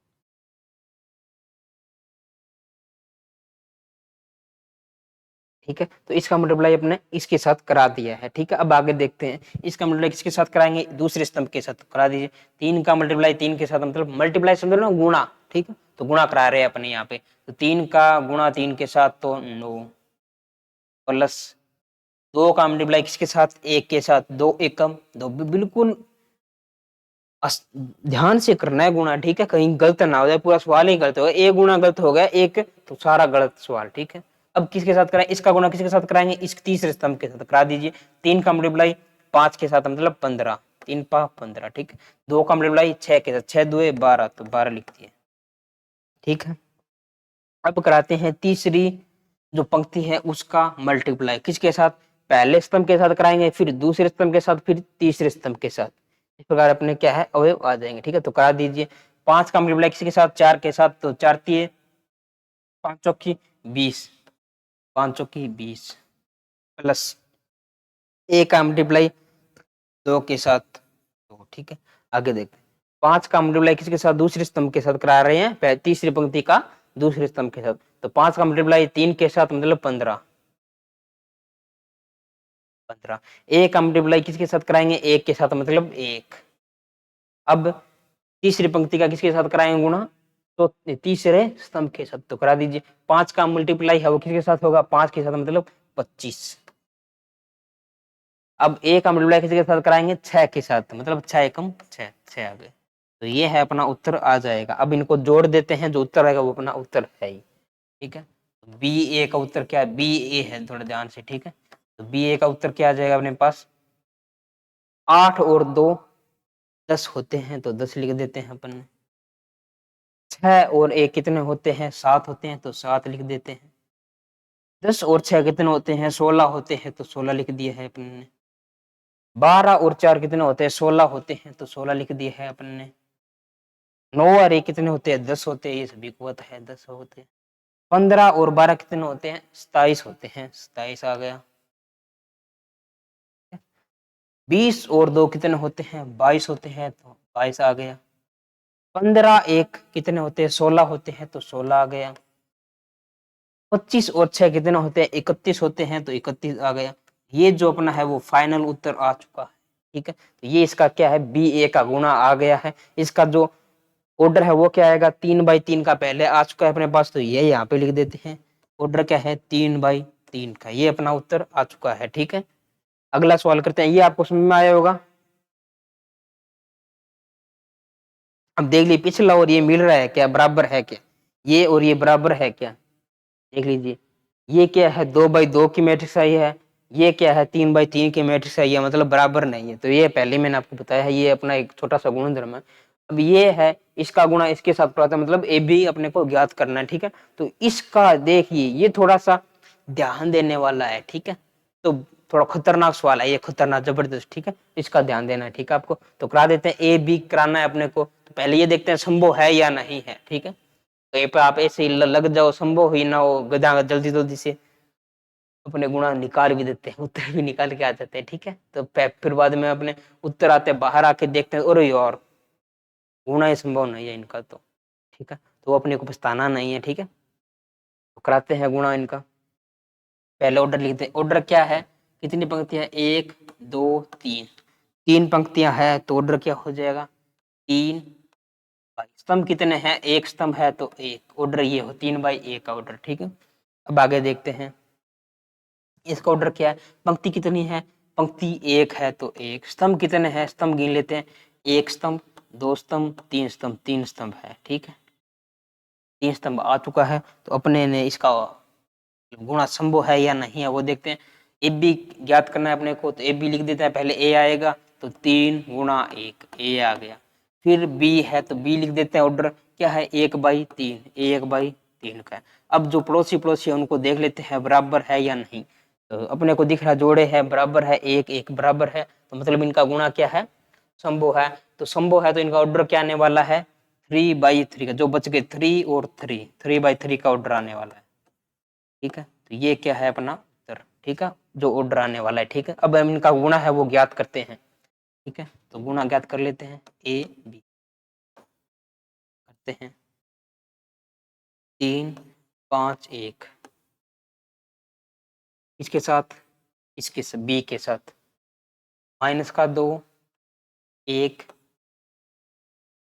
ठीक है, तो इसका मल्टीप्लाई अपने इसके साथ करा दिया है। ठीक है, अब आगे देखते हैं, इसका मल्टीप्लाई किसके साथ कराएंगे, दूसरे स्तंभ के साथ। करा दीजिए। 3 का मल्टीप्लाई 3 के साथ, मतलब मल्टीप्लाई समझ लो ना, गुणा। ठीक है, तो गुणा करा रहे हैं अपने यहाँ पे, तो 3 का गुणा 3 के साथ, तो 9 प्लस 2 का मल्टीप्लाई किसके साथ, 1 के साथ, 2 एकम 2, बिल्कुल ध्यान से करना है गुणा। ठीक है, कहीं गलत ना हो जाए, पूरा सवाल ही गलत हो गया, एक गुणा गलत हो गया एक, तो सारा गलत सवाल। ठीक है, अब किसके साथ कराएं, इसका गुणा किसके साथ कराएंगे, इस तीसरे स्तंभ के साथ करा दीजिए। 3 का मल्टीप्लाई 5 के साथ, मतलब 15, 3 पा 15। ठीक है, 2 का मल्टीप्लाई 6 के साथ, 6 दुए 12, तो 12 लिख दिए। ठीक है, अब कराते हैं तीसरी जो पंक्ति है उसका मल्टीप्लाई किसके साथ, पहले स्तंभ के साथ कराएंगे, फिर दूसरे स्तंभ के साथ, फिर तीसरे स्तंभ के साथ। इस प्रकार अपने क्या है, अवयव आ जाएंगे। ठीक है, तो करा दीजिए। 5 का मल्टीप्लाई किसके साथ, 4 के साथ, तो 4 तिये 5 चौकी 20, 5 चौकी 20 प्लस ए का मल्टीप्लाई 2 के साथ, तो ठीक है, आगे देखते हैं। 5 का मल्टीप्लाई किसके साथ, दूसरे स्तंभ के साथ करा रहे हैं, तीसरी पंक्ति का दूसरे स्तंभ के साथ। तो 5 का मल्टीप्लाई 3 के साथ, मतलब 15, 15। ए का मल्टीप्लाई किसके साथ कराएंगे, 1 के साथ, मतलब 1। अब तीसरी पंक्ति का किसके साथ कराएंगे गुणा, तो तीसरे स्तंभ के साथ। तो करा दीजिए। 5 का मल्टीप्लाई है वो किसके साथ होगा, 5 के साथ, मतलब 25। अब ए का मल्टीप्लाई किसके साथ कराएंगे, 6 के साथ, मतलब 6 एकम 6, 6 आ गए। तो ये है अपना उत्तर आ जाएगा। अब इनको जोड़ देते हैं, जो उत्तर आएगा वो अपना उत्तर है ही। ठीक है, बी ए का उत्तर क्या है, बी ए है, थोड़ा ध्यान से। ठीक है, तो बी ए का उत्तर क्या आ जाएगा अपने पास, 8 और 2 10 होते हैं, तो 10 लिख देते हैं अपन ने। 6 और 1 कितने होते हैं, 7 होते हैं, तो 7 लिख देते हैं। 10 और 6 कितने होते हैं, 16 होते हैं, तो 16 लिख दिए है अपन ने। 12 और 4 कितने होते हैं, 16 होते हैं, तो 16 लिख दिए है अपन ने। 9 और 1 कितने होते हैं, 10 होते हैं, ये सभी को पता है 10 होते हैं। 15 और 12 कितने होते हैं, 27 होते हैं, 27 आ गया। 20 और 2 कितने होते हैं, 22 होते हैं, तो 22 आ गया। 15 1 कितने होते हैं, 16 होते हैं, तो 16 आ गया। 25 और 6 कितने होते हैं, 31 होते हैं, तो 31 आ गया। ये जो अपना है वो फाइनल उत्तर आ चुका है। ठीक है, तो ये इसका क्या है, बी ए का गुणा आ गया है। इसका जो ऑर्डर है वो क्या आएगा, 3/3 का पहले आ चुका है अपने पास, तो ये यहाँ पे लिख देते हैं। ऑर्डर क्या है, 3/3 का, ये अपना उत्तर आ चुका है। ठीक है, अगला सवाल करते हैं। ये आपको समझ में आया होगा। अब देख लीजिए, पिछला और ये मिल रहा है क्या, बराबर है क्या, ये और ये बराबर है क्या, देख लीजिए। ये क्या है, 2/2 की मैट्रिक्स आई है, ये क्या है, 3/3 की मैट्रिक्स आई है, मतलब बराबर नहीं है। तो ये पहले मैंने आपको बताया है, ये अपना एक छोटा सा गुणधर्म है। अब ये है, इसका गुणा इसके साथ पड़ा था, मतलब ए बी अपने को ज्ञात करना है। ठीक है, तो इसका देखिए, ये थोड़ा सा ध्यान देने वाला है। ठीक है, तो थोड़ा खतरनाक सवाल है ये, खतरनाक जबरदस्त। ठीक है, इसका ध्यान देना है। ठीक है, आपको तो करा देते हैं, ए बी कराना है अपने को। तो पहले ये देखते हैं संभव है या नहीं है। ठीक है, कहीं पे आप ऐसे ही लग जाओ, संभव ही ना हो, गधा जल्दी जल्दी से अपने गुणा निकाल भी देते हैं, उत्तर भी निकाल के आ जाते हैं। ठीक है, तो फिर बाद में अपने उत्तर आते हैं, बाहर आके देखते हैं, अरे यार गुणा ही संभव नहीं है इनका। तो ठीक है, तो वो अपने को पछताना नहीं है। ठीक है, तो कराते हैं गुणा इनका। पहले ऑर्डर लिखते हैं। ऑर्डर क्या है, कितनी पंक्तियां, 1 2 3, 3 पंक्तियां है, तो ऑर्डर क्या हो जाएगा, 3। स्तंभ कितने हैं, एक स्तंभ है, तो एक। ऑर्डर ये हो 3/1 का ऑर्डर। ठीक है, अब आगे देखते हैं, इसका ऑर्डर क्या है, पंक्ति कितनी है, पंक्ति 1 है, तो 1। स्तंभ कितने हैं, स्तंभ गिन लेते हैं, 1 स्तंभ, 2 स्तंभ, 3 स्तंभ, 3 स्तंभ है। ठीक है, 3 स्तंभ आ चुका है, तो अपने ने इसका गुणा संभव है या नहीं है वो देखते हैं। ए बी ज्ञात करना है अपने को, तो ए बी लिख देता है, पहले ए आएगा, तो 3 × 1, ए आ गया। फिर बी है, तो बी लिख देते हैं। ऑर्डर क्या है, 1/3, 1/3 का है। अब जो पड़ोसी पड़ोसी है उनको देख लेते हैं, बराबर है या नहीं। तो अपने को दिख रहा जोड़े है, बराबर है, 1 1 बराबर है, तो मतलब इनका गुणा क्या है, संभव है। तो संभव है, तो इनका ऑर्डर क्या आने वाला है, 3/3 का, जो बच गए 3 और 3, 3/3 का ऑर्डर आने वाला है। ठीक है, तो ये क्या है अपना उत्तर। ठीक है, जो ऑर्डर आने वाला है। ठीक है, अब हम इनका गुणा है वो ज्ञात करते हैं। ठीक है, तो गुणा ज्ञात कर लेते हैं, ए बी करते हैं, 3 5 1, इसके साथ, इसके बी के साथ, माइनस का 2 1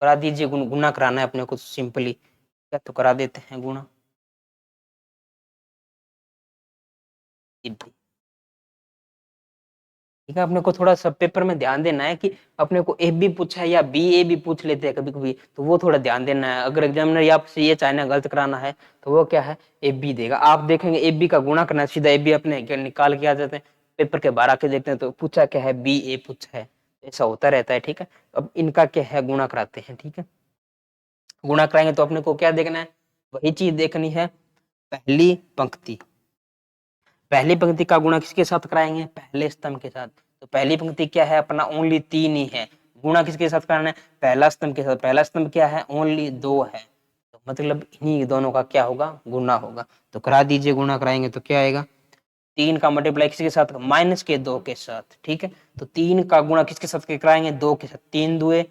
करा दीजिए। गुणा कराना है अपने को सिंपली, तो करा देते हैं गुणा। ठीक है, अपने को थोड़ा सा पेपर में ध्यान देना है कि अपने को ए बी पूछा है या बी ए भी पूछ लेते हैं कभी कभी, तो वो थोड़ा ध्यान देना है। अगर एग्जामिनर आपसे ये चाहना गलत कराना है, तो वो क्या है, ए बी देगा। आप देखेंगे ए बी का गुणा करना, सीधा ए बी अपने निकाल के आ जाते हैं, पेपर के बाहर आके देखते हैं तो पूछा क्या है, बी ए पूछा है, ऐसा होता रहता है। ठीक है, अब इनका क्या है, गुणा कराते हैं। ठीक है, गुणा कराएंगे तो अपने को क्या देखना है, वही चीज देखनी है, पहली पंक्ति, पहली पंक्ति का गुणा किसके साथ कराएंगे, पहले स्तंभ के साथ। तो पहली पंक्ति क्या है अपना, ओनली 3 ही है, गुणा किसके साथ कराना है, पहला स्तंभ के साथ। पहला स्तंभ क्या है, ओनली 2 है, तो मतलब इन्हीं दोनों का क्या होगा, गुणा होगा। तो करा दीजिए, गुणा कराएंगे तो क्या आएगा, 3 का मल्टीप्लाई किसके साथ, -2 के साथ। ठीक है, तो 3 का गुणा किसके साथ कराएंगे, 2 के साथ, 3 2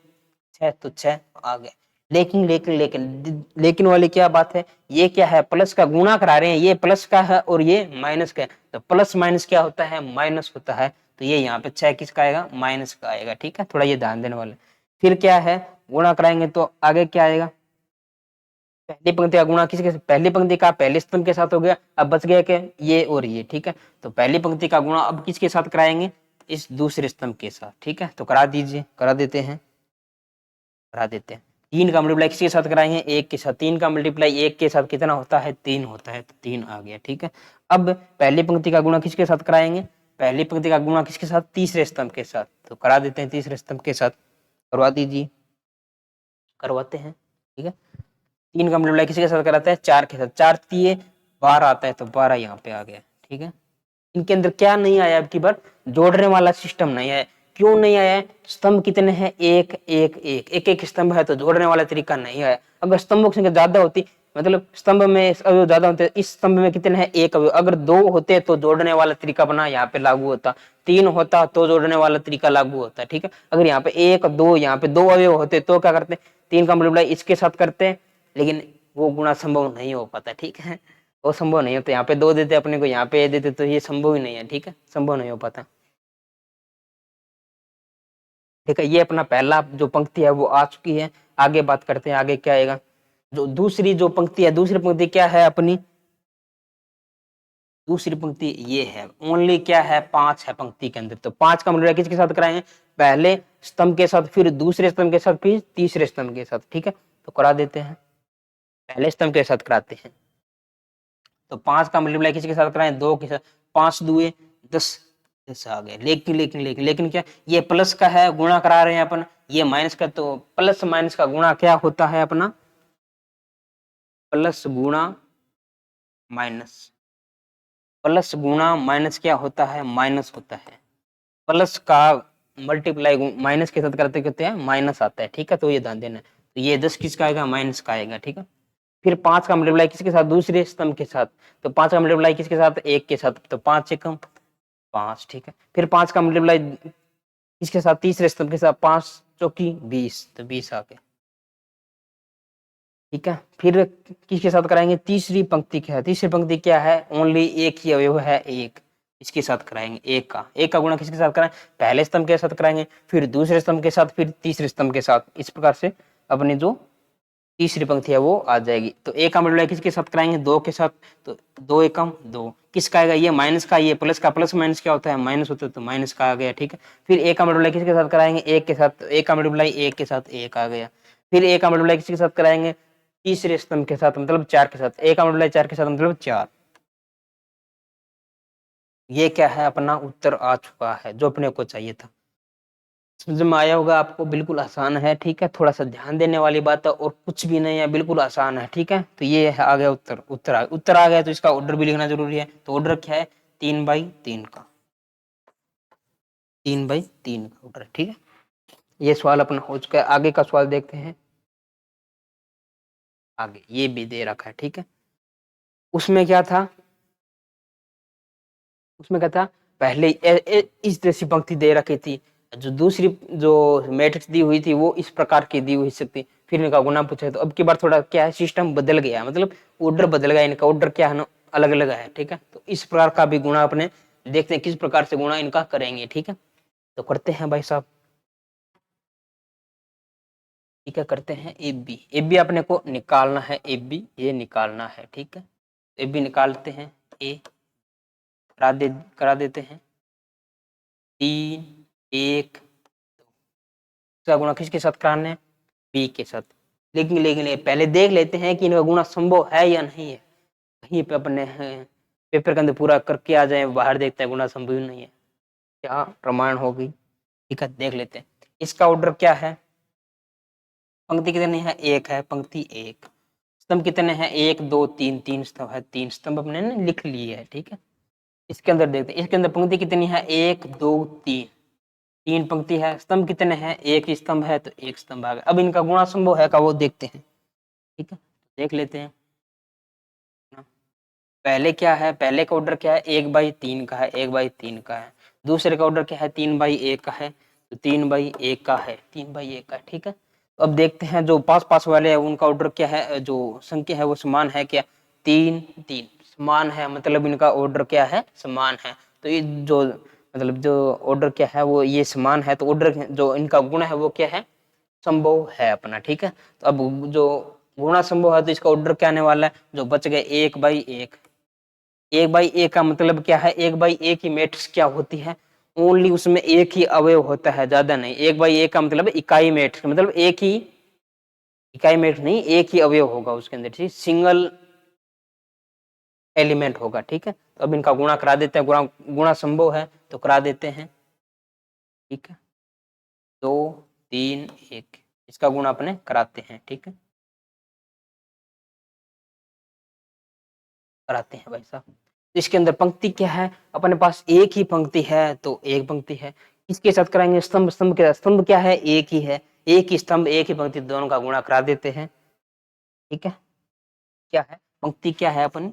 6, तो 6 आ गए। लेकिन लेकिन लेकिन लेकिन वाली क्या बात है, ये क्या है, प्लस का गुणा करा रहे हैं, ये प्लस का है और ये माइनस का है, तो प्लस माइनस क्या होता है, माइनस होता है। तो ये यहाँ पे 6 किसका आएगा, माइनस का आएगा। ठीक है, थोड़ा ये ध्यान देने वाले। फिर क्या है, गुणा कराएंगे तो आगे क्या आएगा, पहली पंक्ति का गुणा किसके, पहली पंक्ति का पहले स्तंभ के साथ हो गया, अब बच गया क्या, ये और ये। ठीक है, तो पहली पंक्ति का गुणा अब किसके साथ कराएंगे, इस दूसरे स्तंभ के साथ। ठीक है, तो करा दीजिए, करा देते हैं। करा देते हैं। 3 का मल्टीप्लाई किसके साथ कराएंगे, 1 के साथ। 3 का मल्टीप्लाई 1 के साथ कितना होता है, 3 होता है, तो 3 आ गया, ठीक है। अब पहली पंक्ति का गुणा किसके साथ कराएंगे, पहली पंक्ति का गुणा किसके साथ, तीसरे स्तंभ के साथ, तो करा देते हैं तीसरे स्तंभ के साथ, करवा दीजिए, करवाते हैं, ठीक है। 3 का मल्टीप्लाई किसके साथ कराते हैं, 4 के साथ, 4 तिये 12 आता है, तो 12 यहाँ पे आ गया, ठीक है। इनके अंदर क्या नहीं आया, अब की बार जोड़ने वाला सिस्टम नहीं है। क्यों नहीं आया है, स्तंभ कितने हैं, एक एक एक एक एक स्तंभ है, तो जोड़ने वाला तरीका नहीं है। अगर स्तंभों की संख्या ज्यादा होती, मतलब स्तंभ में अवयव ज्यादा होते, इस स्तंभ में कितने हैं, एक अवयव, अगर 2 होते तो जोड़ने वाला तरीका अपना यहाँ पे लागू होता, 3 होता तो जोड़ने वाला तरीका लागू होता, ठीक है। अगर यहाँ पे 1 2, यहाँ पे 2 अवयव होते तो क्या करते, 3 का मल्टीप्लाई इसके साथ करते, लेकिन वो गुणा संभव नहीं हो पाता, ठीक है। वो संभव नहीं होता, यहाँ पे 2 देते अपने को, यहाँ पे देते, तो ये संभव ही नहीं है, ठीक है, संभव नहीं हो पाता, ठीक है। ये अपना पहला जो पंक्ति है वो आ चुकी है। आगे बात करते हैं, आगे क्या आएगा, जो दूसरी जो पंक्ति है, दूसरी पंक्ति क्या है अपनी, दूसरी पंक्ति ये है, ओनली क्या है, 5 है पंक्ति के अंदर, तो 5 का मल्टीप्लाई किसके साथ कराएंगे, पहले स्तंभ के साथ, फिर दूसरे स्तंभ के साथ, फिर तीसरे स्तंभ के साथ, ठीक है। तो करा देते हैं, पहले स्तंभ के साथ कराते हैं, तो 5 का मल्टीप्लाई किसके साथ कराएं, 2 के साथ, 5 दुए 10, 10 आ गए। लेकिन क्या, ये प्लस का है, गुणा करा रहे हैं अपन, ये माइनस का, तो प्लस माइनस का गुणा क्या होता है अपना, प्लस गुणा माइनस, प्लस गुणा माइनस क्या होता है, माइनस होता है। प्लस का मल्टीप्लाई माइनस के साथ करते करते हैं माइनस आता है, ठीक है, तो ये ध्यान देना। तो ये 10 किसका आएगा, माइनस का आएगा, ठीक है। फिर 5 का मल्टीप्लाई किसके साथ, दूसरे स्तंभ के साथ, तो 5 का मल्टीप्लाई किसके साथ, 1 के साथ, तो 5 एकम 5, ठीक है। फिर 5 का मल्टीप्लाई किसके साथ, तीसरे स्तंभ के साथ, 5 चौकी 20, तो 20 आ गया, ठीक है। फिर किसके साथ कराएंगे, तीसरी पंक्ति क्या है, तीसरी पंक्ति क्या है, ओनली एक ही अवयव है, एक, इसके साथ कराएंगे, एक का गुणा किसके साथ कराएंगे, पहले स्तंभ के साथ कराएंगे, फिर दूसरे स्तंभ के साथ, फिर तीसरे स्तंभ के साथ, इस प्रकार से अपनी जो तीसरी पंक्ति है वो आ जाएगी। तो एक का मल्टीप्लाई किसके साथ कराएंगे, 2 के साथ, तो 2 एकम 2, किसका आएगा, ये माइनस का, ये प्लस का, प्लस माइनस क्या होता है, माइनस होता है, तो माइनस का आ गया, ठीक है। फिर एक का मल्टीप्लाई किसके साथ कराएंगे, 1 के साथ, तो एक का मल्टीप्लाई 1 के साथ 1 आ गया। फिर एक का मल्टीप्लाई किसके साथ कराएंगे, तीसरे स्तंभ के साथ, मतलब 4 के साथ, एक का मल्टीप्लाई 4 के साथ, मतलब 4। ये क्या है, अपना उत्तर आ चुका है जो अपने को चाहिए था, समझ में आया होगा आपको, बिल्कुल आसान है, ठीक है। थोड़ा सा ध्यान देने वाली बात है, और कुछ भी नहीं है, बिल्कुल आसान है, ठीक है। तो ये है, आ गया उत्तर, उत्तर आ गया, तो इसका ऑर्डर भी लिखना जरूरी है। तो ऑर्डर क्या है, 3/3 का, 3/3 का ऑर्डर, ठीक है। ये सवाल अपना हो चुका है। आगे का सवाल देखते हैं, आगे ये भी दे रखा है, ठीक है। उसमें क्या था, उसमें क्या था, पहले इस जैसी पंक्ति दे रखी थी, जो दूसरी जो मैट्रिक्स दी हुई थी वो इस प्रकार की दी हुई सकती, फिर इनका गुना पूछा, तो अब की बार थोड़ा क्या है, सिस्टम बदल गया, मतलब ऑर्डर बदल गया, इनका ऑर्डर क्या है ना, अलग अलग है, ठीक है। तो इस प्रकार का भी गुणा अपने देखते हैं किस प्रकार से गुणा इनका करेंगे, ठीक है। तो करते हैं भाई साहब, ठीक है, करते हैं ए बी अपने को निकालना है, ए बी ये निकालना है, ठीक है। ए बी निकालते हैं, ए करा देते हैं, 3 1 का गुणा किसके साथ कराना है, बी के साथ। लेकिन पहले देख लेते हैं कि इनका गुणा संभव है या नहीं है, कहीं पे अपने पेपर के अंदर पूरा करके आ जाए, बाहर देखते हैं गुणा संभव ही नहीं है, क्या प्रमाण होगी, ठीक है, देख लेते हैं। इसका ऑर्डर क्या है, पंक्ति कितने है, 1 है, पंक्ति 1, स्तंभ कितने हैं, 1 2 3, 3 स्तंभ है, 3 स्तंभ अपने ने लिख लिए है, ठीक है। इसके अंदर देखते हैं, इसके अंदर पंक्ति कितनी है, 1 2 3, 3 पंक्ति है, स्तंभ कितने हैं, 1 स्तंभ है, तो 1 स्तंभ आ गया। अब इनका गुणा संभव है का वो देखते हैं, ठीक है, देख लेते हैं। पहले क्या है, पहले का ऑर्डर क्या है, 1/3 का है, 1/3 का है। दूसरे का ऑर्डर क्या है, 3/1 का है, तो 3/1 का है, 3/1 का, ठीक है। तो अब देखते हैं जो पास पास वाले हैं उनका ऑर्डर क्या है, जो संख्या है वो समान है क्या, 3 3 समान है, मतलब इनका ऑर्डर क्या है, समान है। तो ये जो मतलब जो ऑर्डर क्या है वो ये समान है, तो ऑर्डर जो इनका गुण है वो क्या है, संभव है अपना, ठीक है। तो अब जो गुणा संभव है तो इसका ऑर्डर क्या आने वाला है, जो बच गए 1/1, 1/1 का मतलब क्या है, 1/1 की मैट्रिक्स क्या होती है, ओनली उसमें एक ही अवयव होता है, ज्यादा नहीं। 1/1 का मतलब इकाई मैट्रिक्स, मतलब एक ही इकाई मैट्रिक्स नहीं, एक ही अवयव होगा उसके अंदर, ठीक, सिंगल एलिमेंट होगा, ठीक है। तो अब इनका गुणा करा देते हैं, गुणा संभव है तो करा देते हैं, ठीक है। 2 3 1 इसका गुणा अपने कराते हैं, ठीक है, कराते हैं भाई साहब। इसके अंदर पंक्ति क्या है, अपने पास एक ही पंक्ति है तो एक पंक्ति है। इसके साथ कराएंगे स्तंभ, स्तंभ क्या है, एक ही है, एक ही स्तंभ एक ही पंक्ति, दोनों का गुणा करा देते हैं, ठीक है। क्या है पंक्ति, क्या है अपन,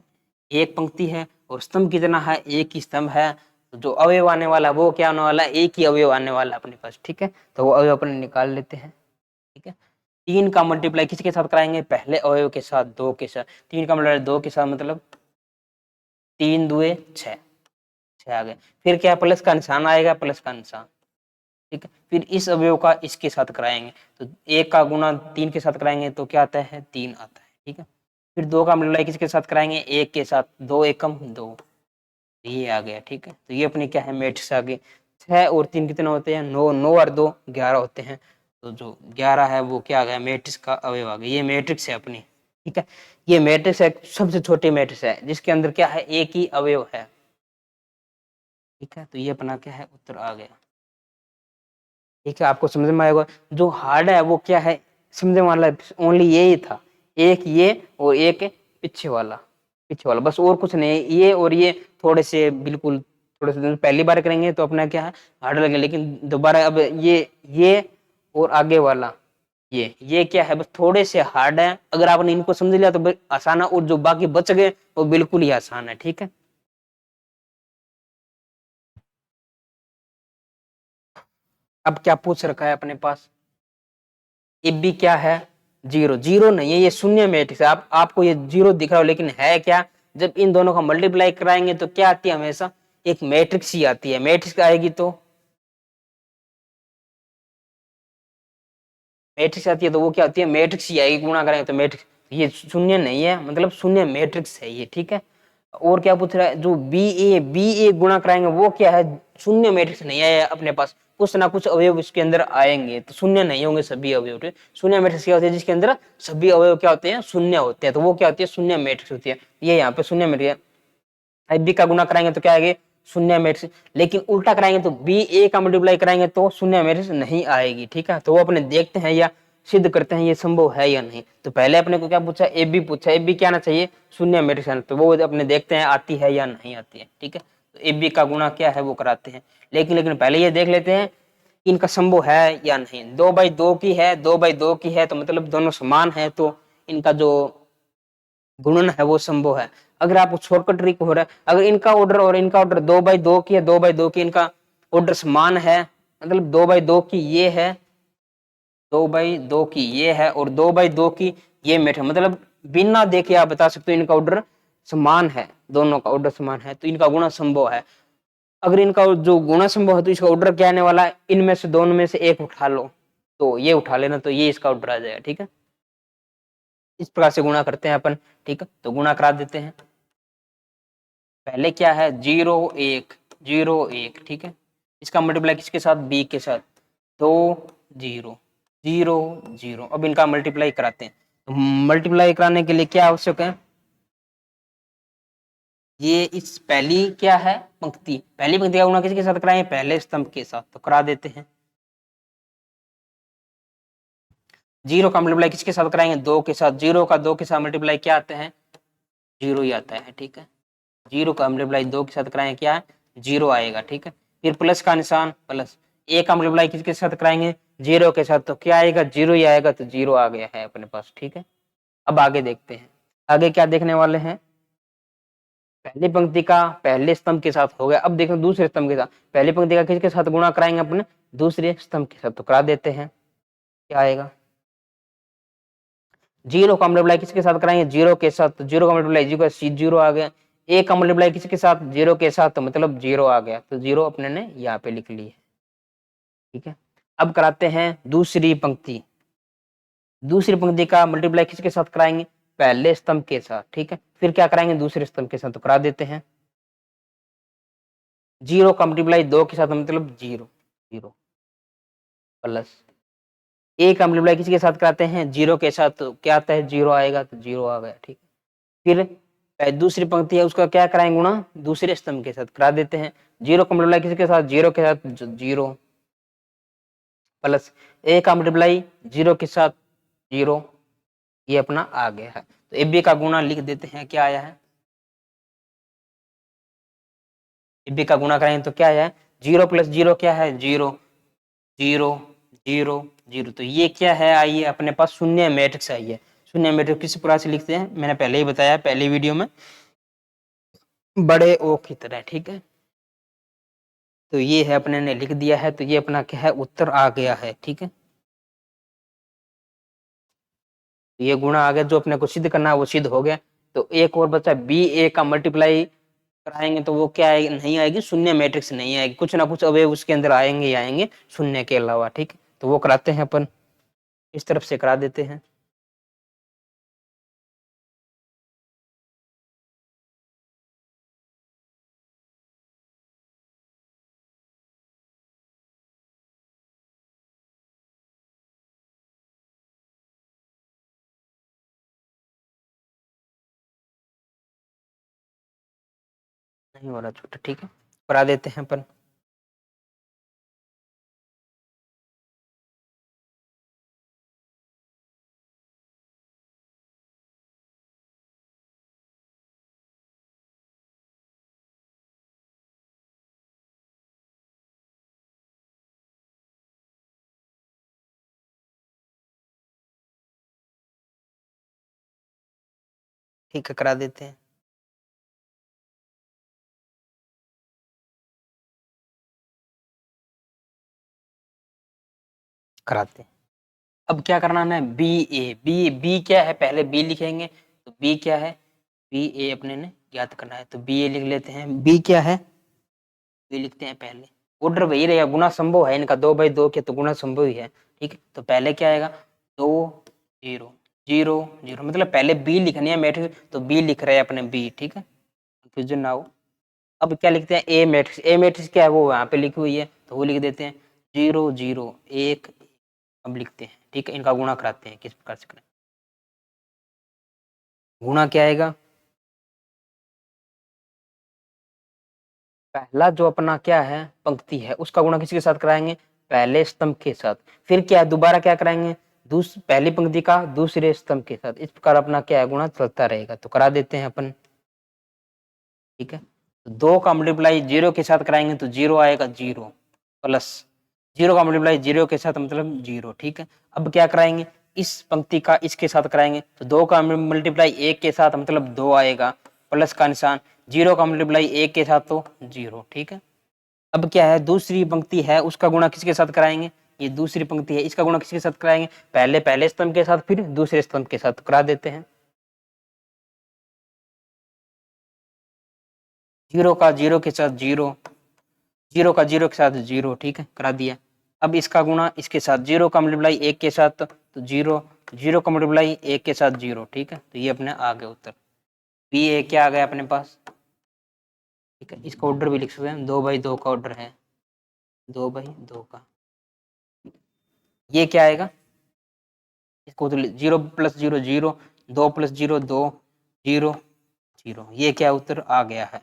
एक पंक्ति है, और स्तंभ कितना है, एक ही स्तंभ है, तो जो अवयव आने वाला वो क्या आने वाला है, एक ही अवयव आने वाला है अपने पास, ठीक है। तो वो अवयव अपन निकाल लेते हैं, ठीक है। 3 का मल्टीप्लाई किसके साथ कराएंगे, पहले अवयव के साथ, 2 के साथ। 3 का मल्टीप्लाई 2 के साथ मतलब 3 दुए 6, 6 आ गए। फिर क्या, प्लस का निशान आएगा, प्लस का निशान, ठीक है। फिर इस अवयव का इसके साथ कराएंगे, तो 1 का गुणा 3 के साथ कराएंगे तो क्या आता है, 3 आता है, ठीक है। फिर 2 का मल्टीप्लाई किसके साथ कराएंगे, 1 के साथ, 2 एकम 2, ये आ गया, ठीक है। तो ये अपनी क्या है, मैट्रिक्स आ गई। 6 और 3 कितने होते हैं, 9, 9 और 2 11 होते हैं, तो जो 11 है वो क्या आ गया, मैट्रिक्स का अवयव आ गया। ये मैट्रिक्स है अपनी, ठीक है। ये मैट्रिक्स है, सबसे छोटी मैट्रिक्स है जिसके अंदर क्या है, एक ही अवयव है, ठीक है। तो ये अपना क्या है, उत्तर आ गया, ठीक है। आपको समझ में आएगा, जो हार्ड है वो क्या है, समझने वाला ओनली ये ही था, एक ये और एक पीछे वाला, पीछे वाला, बस और कुछ नहीं। ये और ये थोड़े से, बिल्कुल थोड़े से, पहली बार करेंगे तो अपना क्या है, हार्ड लगेगा, लेकिन दोबारा अब ये और आगे वाला ये क्या है, बस थोड़े से हार्ड है। अगर आपने इनको समझ लिया तो आसान है, और जो बाकी बच गए वो बिल्कुल ही आसान है, ठीक है। अब क्या पूछ रखा है अपने पास, ए बी क्या है, 0, 0 नहीं है, ये शून्य मैट्रिक्स है। आपको ये 0 दिख रहा हो, लेकिन है क्या, जब इन दोनों का मल्टीप्लाई कराएंगे तो क्या आती है, हमेशा एक मैट्रिक्स ही आती है। मैट्रिक्स आएगी तो मैट्रिक्स आती है, तो वो क्या होती है, मैट्रिक्स ही आएगी, गुणा करेंगे तो मैट्रिक्स। ये शून्य नहीं है, मतलब शून्य मैट्रिक्स है ये, ठीक है। और क्या पूछ रहा है, जो बी ए गुणा कराएंगे वो क्या है, शून्य मैट्रिक्स नहीं आया अपने पास, कुछ ना कुछ अवयव इसके अंदर आएंगे, तो शून्य नहीं होंगे सभी अवयव। शून्य मैट्रिक्स क्या होती है, जिसके अंदर सभी अवयव क्या होते हैं, शून्य होते हैं, तो वो क्या होती है, शून्य मैट्रिक्स होती है। ये यहाँ पे शून्य मैट्रिक्स, बी का गुणा कराएंगे तो क्या आएगी, शून्य मैट्रिक्स। लेकिन उल्टा कराएंगे तो बी ए का मल्टीप्लाई कराएंगे तो शून्य मैट्रिक्स नहीं आएगी, ठीक है। तो वो अपने देखते हैं या सिद्ध करते हैं ये संभव है या नहीं। तो पहले अपने को क्या पूछा, ए बी पूछा, ए बी क्या आना चाहिए, शून्य मैट्रिक्स, तो वो अपने देखते हैं आती है या नहीं आती है, ठीक है। तो ए बी का गुणा क्या है वो कराते हैं, लेकिन पहले ये देख लेते हैं इनका संभव है या नहीं। 2/2 की है, 2/2 की है, तो मतलब दोनों समान है, तो इनका जो गुणन है वो संभव है। अगर आपको शॉर्टकट ट्रिक हो रहा है, अगर इनका ऑर्डर और इनका ऑर्डर 2/2 की है, 2/2 की इनका ऑर्डर समान है, मतलब 2/2 की ये है, 2/2 की ये है, और 2/2 की ये मेट है, मतलब बिना देखे आप बता सकते हो इनका ऑर्डर समान है, दोनों का ऑर्डर समान है, तो इनका गुणा संभव है। अगर इनका जो गुणा संभव है तो इसका ऑर्डर क्या आने वाला है, इनमें से दोनों में से एक उठा लो, तो ये उठा लेना, तो ये इसका ऑर्डर आ जाएगा, ठीक है। इस प्रकार से गुणा करते हैं अपन, ठीक है। तो गुणा करा देते हैं, पहले क्या है, 0 1 0 1, ठीक है। इसका मल्टीप्लाई किसके साथ, बी के साथ, 2 0 0 0। अब इनका मल्टीप्लाई कराते हैं, तो मल्टीप्लाई कराने के लिए क्या आवश्यक है, ये इस पहली क्या है पंक्ति, पहली पंक्ति का गुणा किसके साथ कराएंगे, पहले स्तंभ के साथ, तो करा देते हैं। 0 का मल्टीप्लाई किसके साथ कराएंगे, 2 के साथ, 0 का 2 के साथ मल्टीप्लाई क्या आता है, 0 ही आता है, ठीक है। 0 का मल्टीप्लाई 2 के साथ कराएंगे क्या है, 0 आएगा, ठीक है। फिर प्लस का निशान, प्लस। ए का मल्टीप्लाई किसके साथ कराएंगे, 0 के साथ, तो क्या आएगा, 0 ही आएगा, तो 0 आ गया है अपने पास, ठीक है। अब आगे देखते हैं, आगे क्या देखने वाले हैं, पहली पंक्ति का पहले स्तंभ के साथ हो गया। अब देखो दूसरे स्तंभ के साथ, पहली पंक्ति का किसके साथ गुणा कराएंगे अपने, दूसरे स्तंभ के साथ, तो करा देते हैं, क्या आएगा, 0 का मल्टीप्लाई किसके साथ कराएंगे, 0 के साथ, तो 0 का मल्टीप्लाई 0 आ गया। ए का मल्टीप्लाई किसके साथ, 0 के साथ, तो मतलब 0 आ गया, तो 0 अपने ने यहाँ पे लिख ली है, ठीक है। अब कराते हैं दूसरी पंक्ति, दूसरी पंक्ति का मल्टीप्लाई किसके साथ कराएंगे, पहले स्तंभ के साथ, ठीक है। फिर क्या कराएंगे, दूसरे स्तंभ के साथ, तो करा देते हैं। 0 का मल्टीप्लाई 2 के साथ, मतलब 0 0 प्लस ए का मल्टीप्लाई किसके साथ कराते हैं, जीरो के साथ, तो क्या आता है, जीरो आएगा, तो जीरो आ गया, ठीक है। फिर दूसरी पंक्ति है उसका क्या कराएंगे, गुणा दूसरे स्तंभ के साथ करा देते हैं। जीरो का मल्टीप्लाई किसके साथ, जीरो के साथ, जीरो प्लस ए का मल्टीप्लाई जीरो के साथ जीरो, ये अपना आ गया है। तो ए बी का गुणा लिख देते हैं, क्या आया है, ए बी का गुणा करेंगे तो क्या आया है, जीरो प्लस जीरो क्या है, जीरो, जीरो जीरो जीरो, तो ये क्या है, आइए अपने पास शून्य मैट्रिक्स आई है। शून्य मैट्रिक्स किस प्रकार से लिखते हैं, मैंने पहले ही बताया पहले वीडियो में, बड़े ओ की तरह, ठीक है। तो ये है अपने ने लिख दिया है, तो ये अपना क्या है, उत्तर आ गया है, ठीक है। ये गुणा आ गया, जो अपने को सिद्ध करना है वो सिद्ध हो गया। तो एक और बचा बी ए का मल्टीप्लाई कराएंगे तो वो क्या आएगी, नहीं आएगी, शून्य मैट्रिक्स नहीं आएगी, कुछ ना कुछ अवयव उसके अंदर आएंगे ही आएंगे शून्य के अलावा, ठीक है। तो वो कराते हैं अपन, इस तरफ से करा देते हैं। नहीं हो रहा छोटा, ठीक है, करा देते हैं अपन। ठीक है, करा देते हैं। कराते हैं। अब क्या करना है, बी ए, बी बी क्या है, पहले बी लिखेंगे, तो बी क्या है, बी ए अपने ने ज्ञात करना है, तो बी ए लिख लेते हैं। बी क्या है, बी लिखते हैं पहले, ऑर्डर वही रहेगा, गुना संभव है इनका, 2/2 के, तो गुना संभव ही है, ठीक है। तो पहले क्या आएगा, 2 0 0 0, मतलब पहले बी लिखनी है मैट्रिक्स, तो बी लिख रहे हैं अपने बी, ठीक है, कंफ्यूजन ना हो। अब क्या लिखते हैं, ए मैट्रिक्स, ए मैट्रिक्स क्या है वो यहाँ पे लिखी हुई है, तो वो लिख देते हैं 0 0 1। अब लिखते हैं, ठीक है, इनका गुणा कराते हैं, किस प्रकार से करें, गुणा क्या आएगा, पहला जो अपना क्या है पंक्ति है उसका गुणा किसके साथ कराएंगे, पहले स्तंभ के साथ। फिर क्या है, दोबारा क्या कराएंगे, पहली पंक्ति का दूसरे स्तंभ के साथ, इस प्रकार अपना क्या है, गुणा चलता रहेगा। तो करा देते हैं अपन, ठीक है। तो 2 का मल्टीप्लाई जीरो के साथ कराएंगे तो जीरो आएगा, जीरो प्लस जीरो का मल्टीप्लाई जीरो के साथ मतलब जीरो, ठीक है। अब क्या कराएंगे, इस पंक्ति का इसके साथ कराएंगे, तो 2 का मल्टीप्लाई एक के साथ मतलब 2 आएगा, प्लस का निशान, जीरो का मल्टीप्लाई एक के साथ तो जीरो, ठीक है। अब क्या है, दूसरी पंक्ति है उसका गुणा किसके साथ कराएंगे, ये दूसरी पंक्ति है इसका गुणा किसके साथ कराएंगे, पहले पहले स्तंभ के साथ, फिर दूसरे स्तंभ के साथ करा देते हैं। जीरो का जीरो के साथ जीरो, जीरो का जीरो के साथ जीरो, ठीक है, करा दिया। अब इसका गुणा इसके साथ, जीरो का मल्टीप्लाई एक के साथ तो जीरो, जीरो का मल्टीप्लाई एक के साथ जीरो, ठीक है। तो ये अपने आ गए उत्तर, बी ए क्या आ गया अपने पास, ठीक है। इसका ऑर्डर भी लिख सकते हैं, 2/2 का ऑर्डर है, 2/2 का, ये क्या आएगा, इसको तो zero plus zero zero, 2 plus zero 2, zero zero, ये क्या उत्तर आ गया है,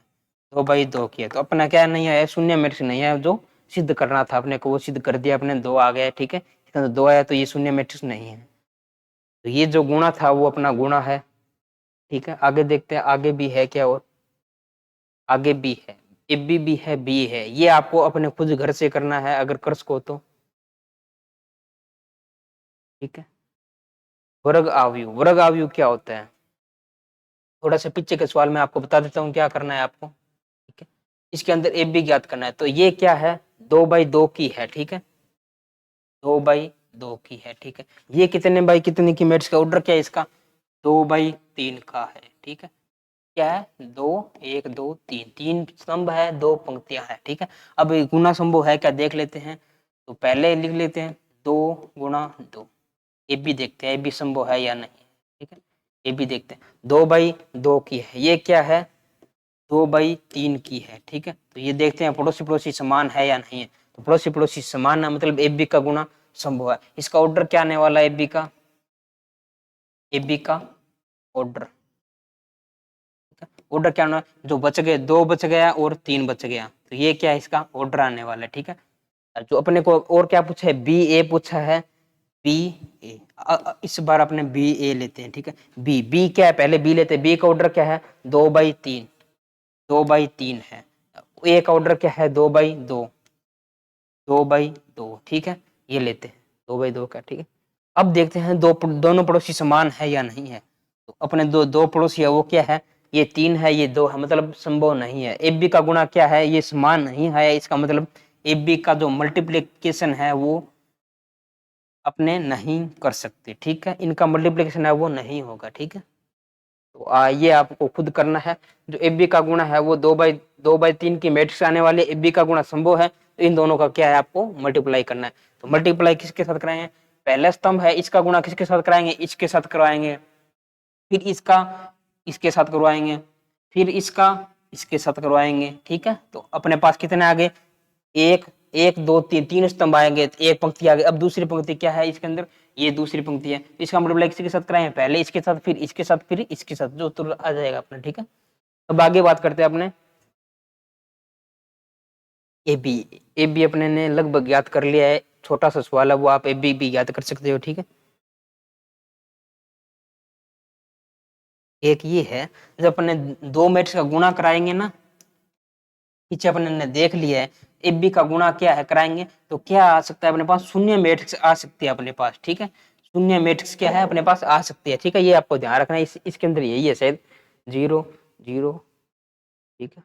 2/2 किया। तो अपना क्या नहीं है, शून्य मैट्रिक्स नहीं है, जो सिद्ध करना था अपने को वो सिद्ध कर दिया अपने, 2 आ गया, ठीक है। तो 2 आया तो ये शून्य मैट्रिक्स नहीं है, तो ये जो गुणा था वो अपना गुणा है, ठीक है। आगे देखते हैं, आगे भी है क्या, और आगे भी है, ए बी भी है, बी है, ये आपको अपने खुद घर से करना है अगर कर सको तो, ठीक है। वर्ग आव्यूह, वर्ग आव्यूह क्या होता है, थोड़ा सा पीछे के सवाल में आपको बता देता हूँ क्या करना है आपको, ठीक है। इसके अंदर ए बी ज्ञात करना है, तो ये क्या है, 2/2 की है, ठीक है, 2/2 की है, ठीक है। ये कितने बाई कितने की मैट्रिक्स का ऑर्डर क्या है इसका, 2/3 का है, ठीक है। क्या है, 2 1 2 3, 3 स्तंभ है, 2 पंक्तियां है, ठीक है। अब गुना संभव है क्या देख लेते हैं, तो पहले लिख लेते हैं 2 × 2, ये भी देखते हैं ये भी संभव है या नहीं, ठीक है। ये भी देखते हैं, 2/2 की है, ये क्या है, 2/3 की है, ठीक है। तो ये देखते हैं पड़ोसी पड़ोसी समान है या नहीं है, तो पड़ोसी पड़ोसी समान है, मतलब ए बी का गुणा संभव है। इसका ऑर्डर क्या आने वाला है ए बी का ऑर्डर, ऑर्डर क्या होना, जो बच गए 2 बच गया और 3 बच गया, तो ये क्या है इसका ऑर्डर आने वाला है। ठीक है, जो अपने को और क्या पूछा है, बी ए पूछा है, बी ए। इस बार अपने बी ए लेते हैं। ठीक है, बी क्या है, पहले बी लेते हैं। बी का ऑर्डर क्या है, 2/3, 2/3 है। ए का ऑर्डर क्या है, 2/2, 2/2। ठीक है, ये लेते हैं 2/2 का। ठीक है, अब देखते हैं दोनों पड़ोसी समान है या नहीं है। तो अपने दो पड़ोसी है, वो क्या है, ये 3 है, ये 2 है, मतलब संभव नहीं है। ए बी का गुणा क्या है, ये समान नहीं है, इसका मतलब ए बी का जो मल्टीप्लीकेशन है वो अपने नहीं कर सकते। ठीक है, इनका मल्टीप्लीकेशन है वो नहीं होगा। ठीक है, तो ये आपको खुद करना है। जो ए बी का गुणा है वो 2/3 की मैट्रिक्स आने वाले ए बी का गुणा संभव है, तो इन दोनों का क्या है, आपको मल्टीप्लाई करना है। तो मल्टीप्लाई किसके साथ कराएंगे, पहला स्तंभ है इसका गुणा किसके साथ कराएंगे, इसके साथ करवाएंगे, फिर इसका इसके साथ करवाएंगे, फिर इसका इसके साथ करवाएंगे। ठीक है, तो अपने पास कितने आ गए, 1 1 2 3, 3 स्तंभ आएंगे, एक पंक्ति आ गई। अब दूसरी पंक्ति क्या है इसके अंदर, ये दूसरी पंक्ति है, इसका मल्टीप्लाई किसके साथ कराएंगे, पहले इसके साथ, फिर इसके साथ, फिर इसके साथ, जो उत्तर आ जाएगा अपना। ठीक है, अब आगे बात करते हैं अपने ए बी अपने ने लगभग याद कर लिया है, छोटा सा सवाल है वो आप ए बी भी याद कर सकते हो। ठीक है, एक ये है, जब अपने 2 मैट्रिक्स का गुणा कराएंगे ना, पीछे अपने ने देख लिया है, ए बी का गुणा क्या है कराएंगे, तो क्या आ सकता है अपने पास, शून्य मैट्रिक्स आ सकती है अपने पास। ठीक है, शून्य मैट्रिक्स क्या है अपने पास आ सकती है। ठीक है, ये आपको ध्यान रखना है, इसके अंदर यही है शायद, 0 0। ठीक है,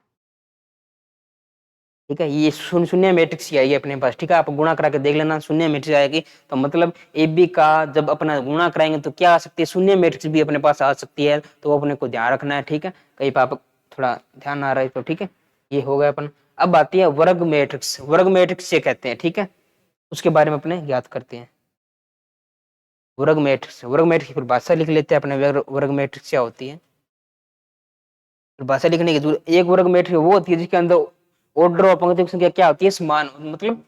ठीक है, ये शून्य मैट्रिक्स ही आएगी अपने पास। ठीक है, आप गुणा करा के देख लेना, शून्य मैट्रिक्स आएगी, तो मतलब ए बी का जब अपना गुणा कराएंगे तो क्या आ सकती है, शून्य मैट्रिक्स भी अपने पास आ सकती है, तो अपने को ध्यान रखना है। ठीक है, कहीं पर आप थोड़ा ध्यान आ रहा है तो ठीक है, ये हो गया अपन। अब आती है वर्ग मैट्रिक्स, वर्ग मैट्रिक्स से कहते हैं। ठीक है, उसके बारे में अपने याद करते हैं। वर्ग मैट्रिक्स, वर्ग मैट्रिक्स की परिभाषा लिख लेते हैं अपने, वर्ग मैट्रिक्स क्या होती है। परिभाषा लिखने की जरूरत, एक वर्ग मैट्रिक्स वो होती है जिसके अंदर ऑर्डर और पंक्ति की संख्या क्या होती है, समान। मतलब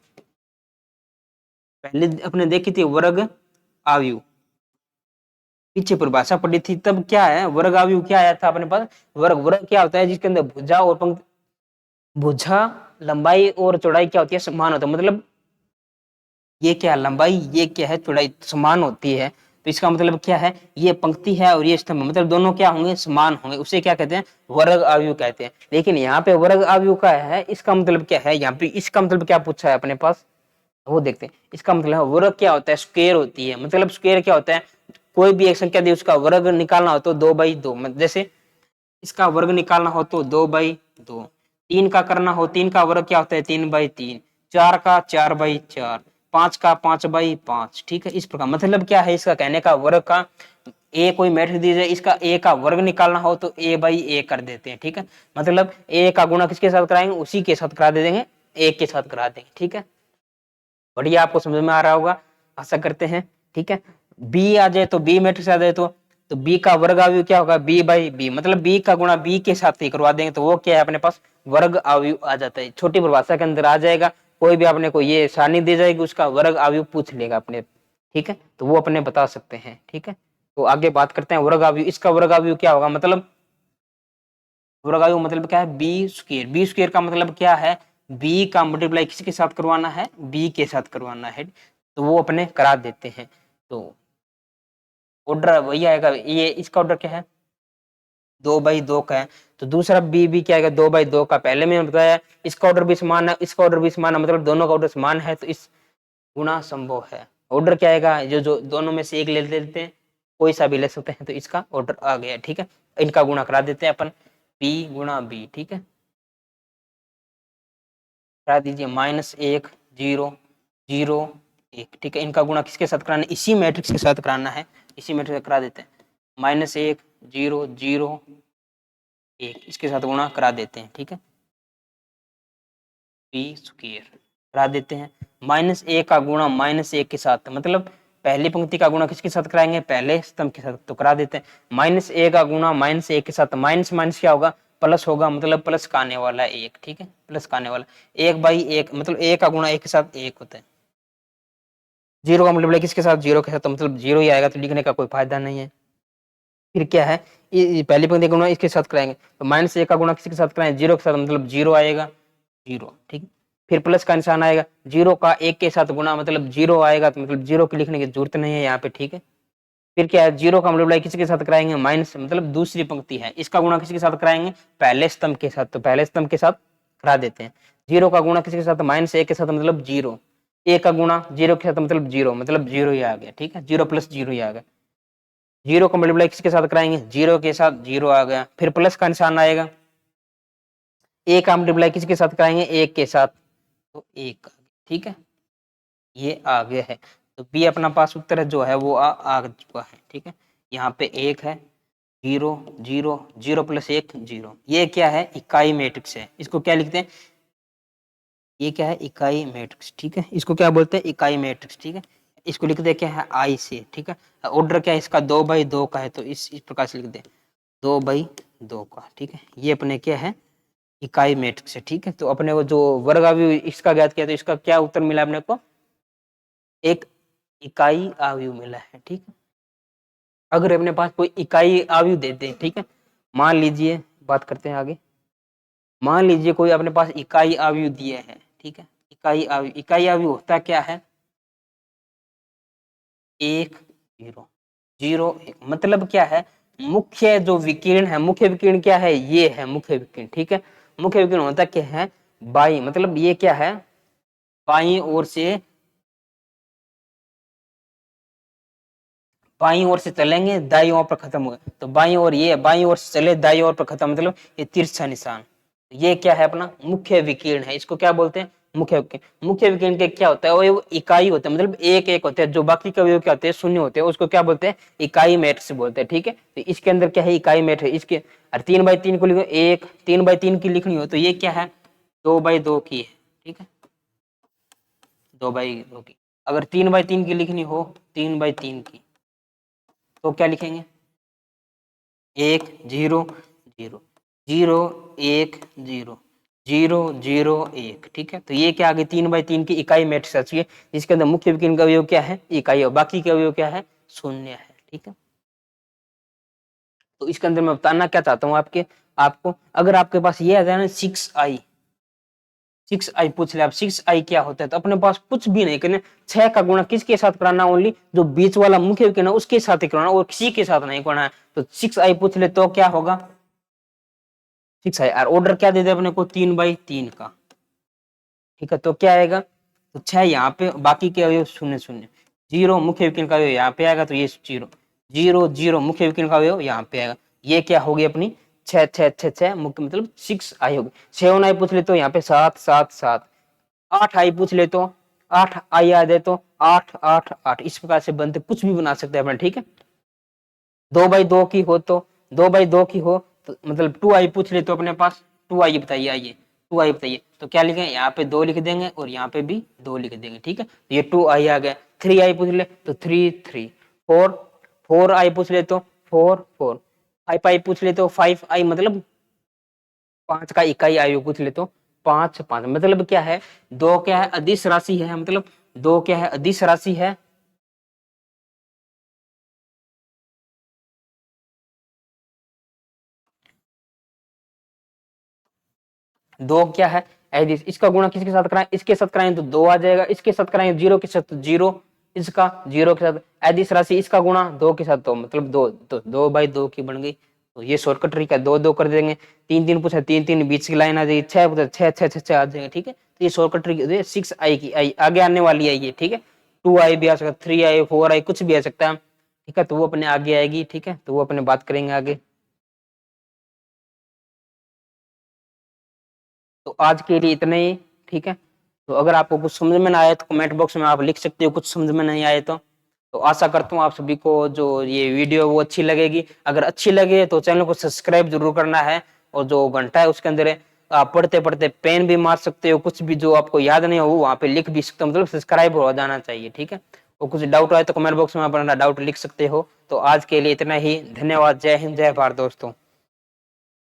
पहले अपने देखी थी वर्ग आयु, पीछे परिभाषा पढ़ी थी, तब क्या है वर्ग आयु क्या आया था अपने पास, वर्ग क्या होता है जिसके अंदर भुजा और पंक्ति, भुजा लंबाई और चौड़ाई क्या होती है, समान होता है। मतलब ये क्या लंबाई, ये क्या है चौड़ाई, समान होती है, तो इसका मतलब क्या है, ये पंक्ति है और ये स्तंभ, मतलब दोनों क्या होंगे, समान होंगे, उसे क्या कहते हैं, वर्ग आयु कहते हैं। लेकिन यहाँ पे वर्ग आयु का है, इसका मतलब क्या है, यहाँ पे इसका मतलब क्या पूछा है अपने पास, वो देखते हैं। इसका मतलब वर्ग क्या होता है, स्क्वायर होती है। मतलब स्क्वायर क्या होता है, कोई भी एक संख्या दी उसका वर्ग निकालना हो तो 2/2, जैसे इसका वर्ग निकालना हो तो 2/2, 3 का करना हो, 3 का वर्ग क्या होता है, 3/3, 4 का 4/4, 5 का 5/5। ठीक है, इस प्रकार मतलब क्या है इसका कहने का, वर्ग का ए कोई मैट्रिक्स दीजिए, इसका ए का वर्ग निकालना हो तो a/a कर देते हैं। ठीक है, मतलब ए का गुणा किसके साथ कराएंगे, उसी के साथ करा दे देंगे, एक के साथ करा देंगे। ठीक है, बढ़िया, आपको समझ में आ रहा होगा, आशा करते हैं। ठीक है, बी आ जाए तो बी मैट्रिक्स आ जाए तो बी का वर्ग आयु क्या होगा, b/b, मतलब बी का गुणा बी के साथ ही करवा देंगे, तो वो क्या है अपने पास, वर्ग आयु आ जाता है। छोटी परिभाषा के अंदर आ जाएगा, कोई भी आपने को ये सारणी दी जाएगी, उसका वर्ग आयु पूछ लेगा अपने। ठीक है, तो वो अपने बता सकते हैं। ठीक है, तो आगे बात करते हैं वर्ग आयु, इसका वर्ग आयु क्या होगा, मतलब वर्ग आयु मतलब क्या है, बी स्क्वायर, बी स्क्वायर का मतलब क्या है, बी का मल्टीप्लाई किसके साथ करवाना है, बी के साथ करवाना है, तो वो अपने करा देते हैं। तो ऑर्डर वही आएगा, ये इसका ऑर्डर क्या है, 2/2 का है, तो दूसरा बी क्या आएगा, 2/2 का। पहले में बताया इसका ऑर्डर भी समान है, इसका ऑर्डर भी समान है, मतलब दोनों का ऑर्डर समान है, तो इस गुणा संभव है। ऑर्डर क्या आएगा, जो दोनों में से एक ले लेते हैं, कोई सा भी ले सकते हैं, तो इसका ऑर्डर आ गया। ठीक है, इनका गुणा करा देते हैं अपन, पी गुणा बी। ठीक है, करा दीजिए, -1 0 0 1। ठीक है, इनका गुणा किसके साथ कराना है, इसी मैट्रिक्स के साथ कराना है, इसी मैट्रिक्स करा देते हैं, -1 0 0 1, इसके साथ गुणा करा देते हैं। ठीक है, पी स्क्वायर करा देते हैं, -1 का गुणा -1 के साथ, मतलब पहली पंक्ति का गुणा किसके साथ कराएंगे, पहले स्तंभ के साथ, तो करा देते हैं। -1 का गुणा -1 के साथ, माइनस माइनस क्या होगा, प्लस होगा, मतलब प्लस का आने वाला है 1। ठीक है, प्लस का आने वाला 1/1, मतलब 1 का गुणा 1 के साथ 1 होता है। जीरो का मल्टीप्लाई किसके साथ, जीरो के साथ, तो मतलब जीरो ही आएगा, तो लिखने का कोई फायदा नहीं है। फिर क्या है, ये पहली पंक्ति का गुणा इसके साथ कराएंगे, तो माइनस एक का गुणा किसके साथ कराएंगे, जीरो के साथ, मतलब जीरो आएगा, जीरो, ठीक। फिर प्लस का निशान आएगा, जीरो का एक के साथ गुणा मतलब जीरो आएगा, तो मतलब जीरो की लिखने की जरूरत नहीं है यहाँ पे, ठीक है। फिर क्या है, जीरो का मल्टीप्लाई किसके साथ कराएंगे, माइनस, मतलब दूसरी पंक्ति है, इसका गुणा किसके साथ कराएंगे, पहले स्तंभ के साथ, तो पहले स्तंभ के साथ करा देते हैं। जीरो का गुणा किसके साथ, माइनस एक के साथ, मतलब जीरो, एक का गुणा जीरो के साथ मतलब जीरो ही आ गया, ठीक है, जीरो प्लस जीरो ही आ गया। जीरो का मल्टीप्लाई किसके साथ कराएंगे, जीरो के साथ, जीरो आ गया। फिर प्लस का निशान आएगा, एक का मल्टीप्लाई किसके साथ कराएंगे, एक के साथ, तो एक, ठीक है, ये आ गया है। तो बी अपना पास उत्तर जो है वो आ चुका है, ठीक है। यहाँ पे एक है, जीरो जीरो, जीरो प्लस एक जीरो, ये क्या है, इकाई मैट्रिक्स है, इसको क्या लिखते हैं, ये क्या है, इकाई मैट्रिक्स, ठीक है, इसको क्या बोलते हैं, इकाई मैट्रिक्स, ठीक है। इसको लिख दे क्या है, आई से, ठीक है। ऑर्डर क्या है इसका, 2/2 का है, तो इस प्रकार से लिख दे, 2/2 का, ठीक है। ये अपने क्या है, इकाई मैट्रिक्स है, ठीक है। तो अपने को जो वर्ग अवयव इसका ज्ञात किया, तो इसका क्या उत्तर मिला अपने को, एक इकाई अवयव मिला है, ठीक है। अगर अपने पास कोई इकाई अवयव देते हैं, ठीक है, मान लीजिए, बात करते हैं आगे, मान लीजिए कोई अपने पास इकाई अवयव दिए हैं, ठीक है, इकाई अवयव होता क्या है, एक, जीरो, जीरो एक, मतलब क्या है, मुख्य जो विकिरण है, मुख्य विकिरण क्या है, ये है मुख्य विकिरण, ठीक है। मुख्य विकिरण होता क्या है, बाई, मतलब ये क्या है, बाई ओर से, बाई ओर से चलेंगे, दाई ओर पर खत्म होगा, तो बाई ओर, ये बाई ओर से चले, दाई ओर पर खत्म, मतलब ये तिरछा निशान, ये क्या है, अपना मुख्य विकिरण है, इसको क्या बोलते हैं, मुख्य विकिरण। मुख्य विकिरण के क्या होता है, वो इकाई होता है, मतलब एक एक होते हैं, जो बाकी के अवयव क्या होते हैं, शून्य होते हैं, उसको क्या बोलते हैं, इकाई मैट्रिक्स बोलते हैं, ठीक है। तो इसके अंदर क्या है, इकाई मैट्रिक्स, इसके, और 3/3 को लिखो, एक 3/3 की लिखनी हो तो ये क्या है, 2/2 की है, ठीक है, 2/2 की। अगर 3/3 की लिखनी हो, 3/3 की, तो क्या लिखेंगे, एक, जीरो, जीरो, जीरो, एक, जीरो, जीरो, जीरो, एक, ठीक है। तो ये क्या आ गई, 3/3 की इकाई मैट्रिक्स आती है, जिसके अंदर मुख्य विकिरण का अवयव क्या है, इकाई, और बाकी के अवयव क्या है, शून्य है, ठीक है। तो इसके अंदर मैं बताना क्या चाहता हूँ आपको, अगर आपके पास ये आ जाए ना 6i, 6i पूछ ले आप, 6i क्या होता है, तो अपने पास कुछ भी नहीं करना, 6 का गुणा किसके साथ कराना, ओनली जो बीच वाला मुख्य विकिरण है उसके साथ ही कराना, और किसी के साथ नहीं करना है। तो 6i पूछ ले तो क्या होगा, 6i, और ऑर्डर क्या दे दे अपने को, 3/3 का, ठीक है। तो क्या आएगा, तो 6 यहाँ पे, बाकी के अवयव शून्य शून्य, जीरो मुख्य विकिरण का अवयव यहाँ पे आएगा, तो ये जीरो, जीरो जीरो मुख्य विकिरण का अवयव यहाँ पे आएगा, ये क्या होगी अपनी 6 मुख्य, मतलब 6i होगी। 7i पूछ ले तो यहाँ पे 7 7 7, 8i पूछ ले तो 8i आ जाए तो 8 8 8, इस प्रकार से बनते, कुछ भी बना सकते हैं अपना, ठीक है। 2/2 की हो तो 2/2 की हो तो मतलब 2i पूछ ले तो अपने पास 2i बताइए, आइए 2i बताइए, तो क्या लिखेंगे, यहाँ पे 2 लिख देंगे और यहाँ पे भी 2 लिख देंगे, ठीक है। तो ये 2i आ गया। 3i पूछ ले तो 3 3, 4 4i पूछ ले तो 4 4, 5i पूछ ले तो 5i, मतलब 5 का इकाई आयु पूछ ले तो 5 5, मतलब क्या है, 2 क्या है, अदिश राशि है, मतलब 2 क्या है, अदिश राशि है, दो क्या है, एडिस, इसका गुणा किसके साथ कराएं, इसके साथ कराएं तो 2 आ जाएगा, इसके साथ कराएं जीरो के साथ तो जीरो, इसका जीरो के साथ, एडिस राशि इसका गुणा 2 के साथ, तो मतलब 2 तो 2/2 की बन गई। तो ये शॉर्टकट ट्रिक है, 2 2 कर देंगे, 3 3 पूछा 3 3, बीच की लाइन आ जाएगी, 6 पूछा 6 6 6 6 आ जाएगा, ठीक है। तो ये शॉर्टकट ट्रिक है, 6i की आई आगे आने वाली है ये, ठीक है। 2i भी आ सकता है, 3i 4i कुछ भी आ सकता है, ठीक है। तो वो अपने आगे आएगी, ठीक है, तो वो अपने बात करेंगे आगे। तो आज के लिए इतना ही, ठीक है। तो अगर आपको कुछ समझ में ना आए तो कमेंट बॉक्स में आप लिख सकते हो, कुछ समझ में नहीं आए तो आशा करता हूँ आप सभी को जो ये वीडियो वो अच्छी लगेगी। अगर अच्छी लगे तो चैनल को सब्सक्राइब जरूर करना है, और जो घंटा है उसके अंदर आप पढ़ते पढ़ते पेन भी मार सकते हो, कुछ भी जो आपको याद नहीं हो वहाँ पे लिख भी सकते हो, मतलब सब्सक्राइब हो जाना चाहिए, ठीक है। और कुछ डाउट आए तो कमेंट बॉक्स में अपना डाउट लिख सकते हो। तो आज के लिए इतना ही, धन्यवाद, जय हिंद जय भारत दोस्तों,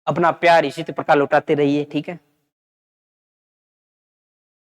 अपना प्यार इसी प्रकार लौटाते रहिए, ठीक है।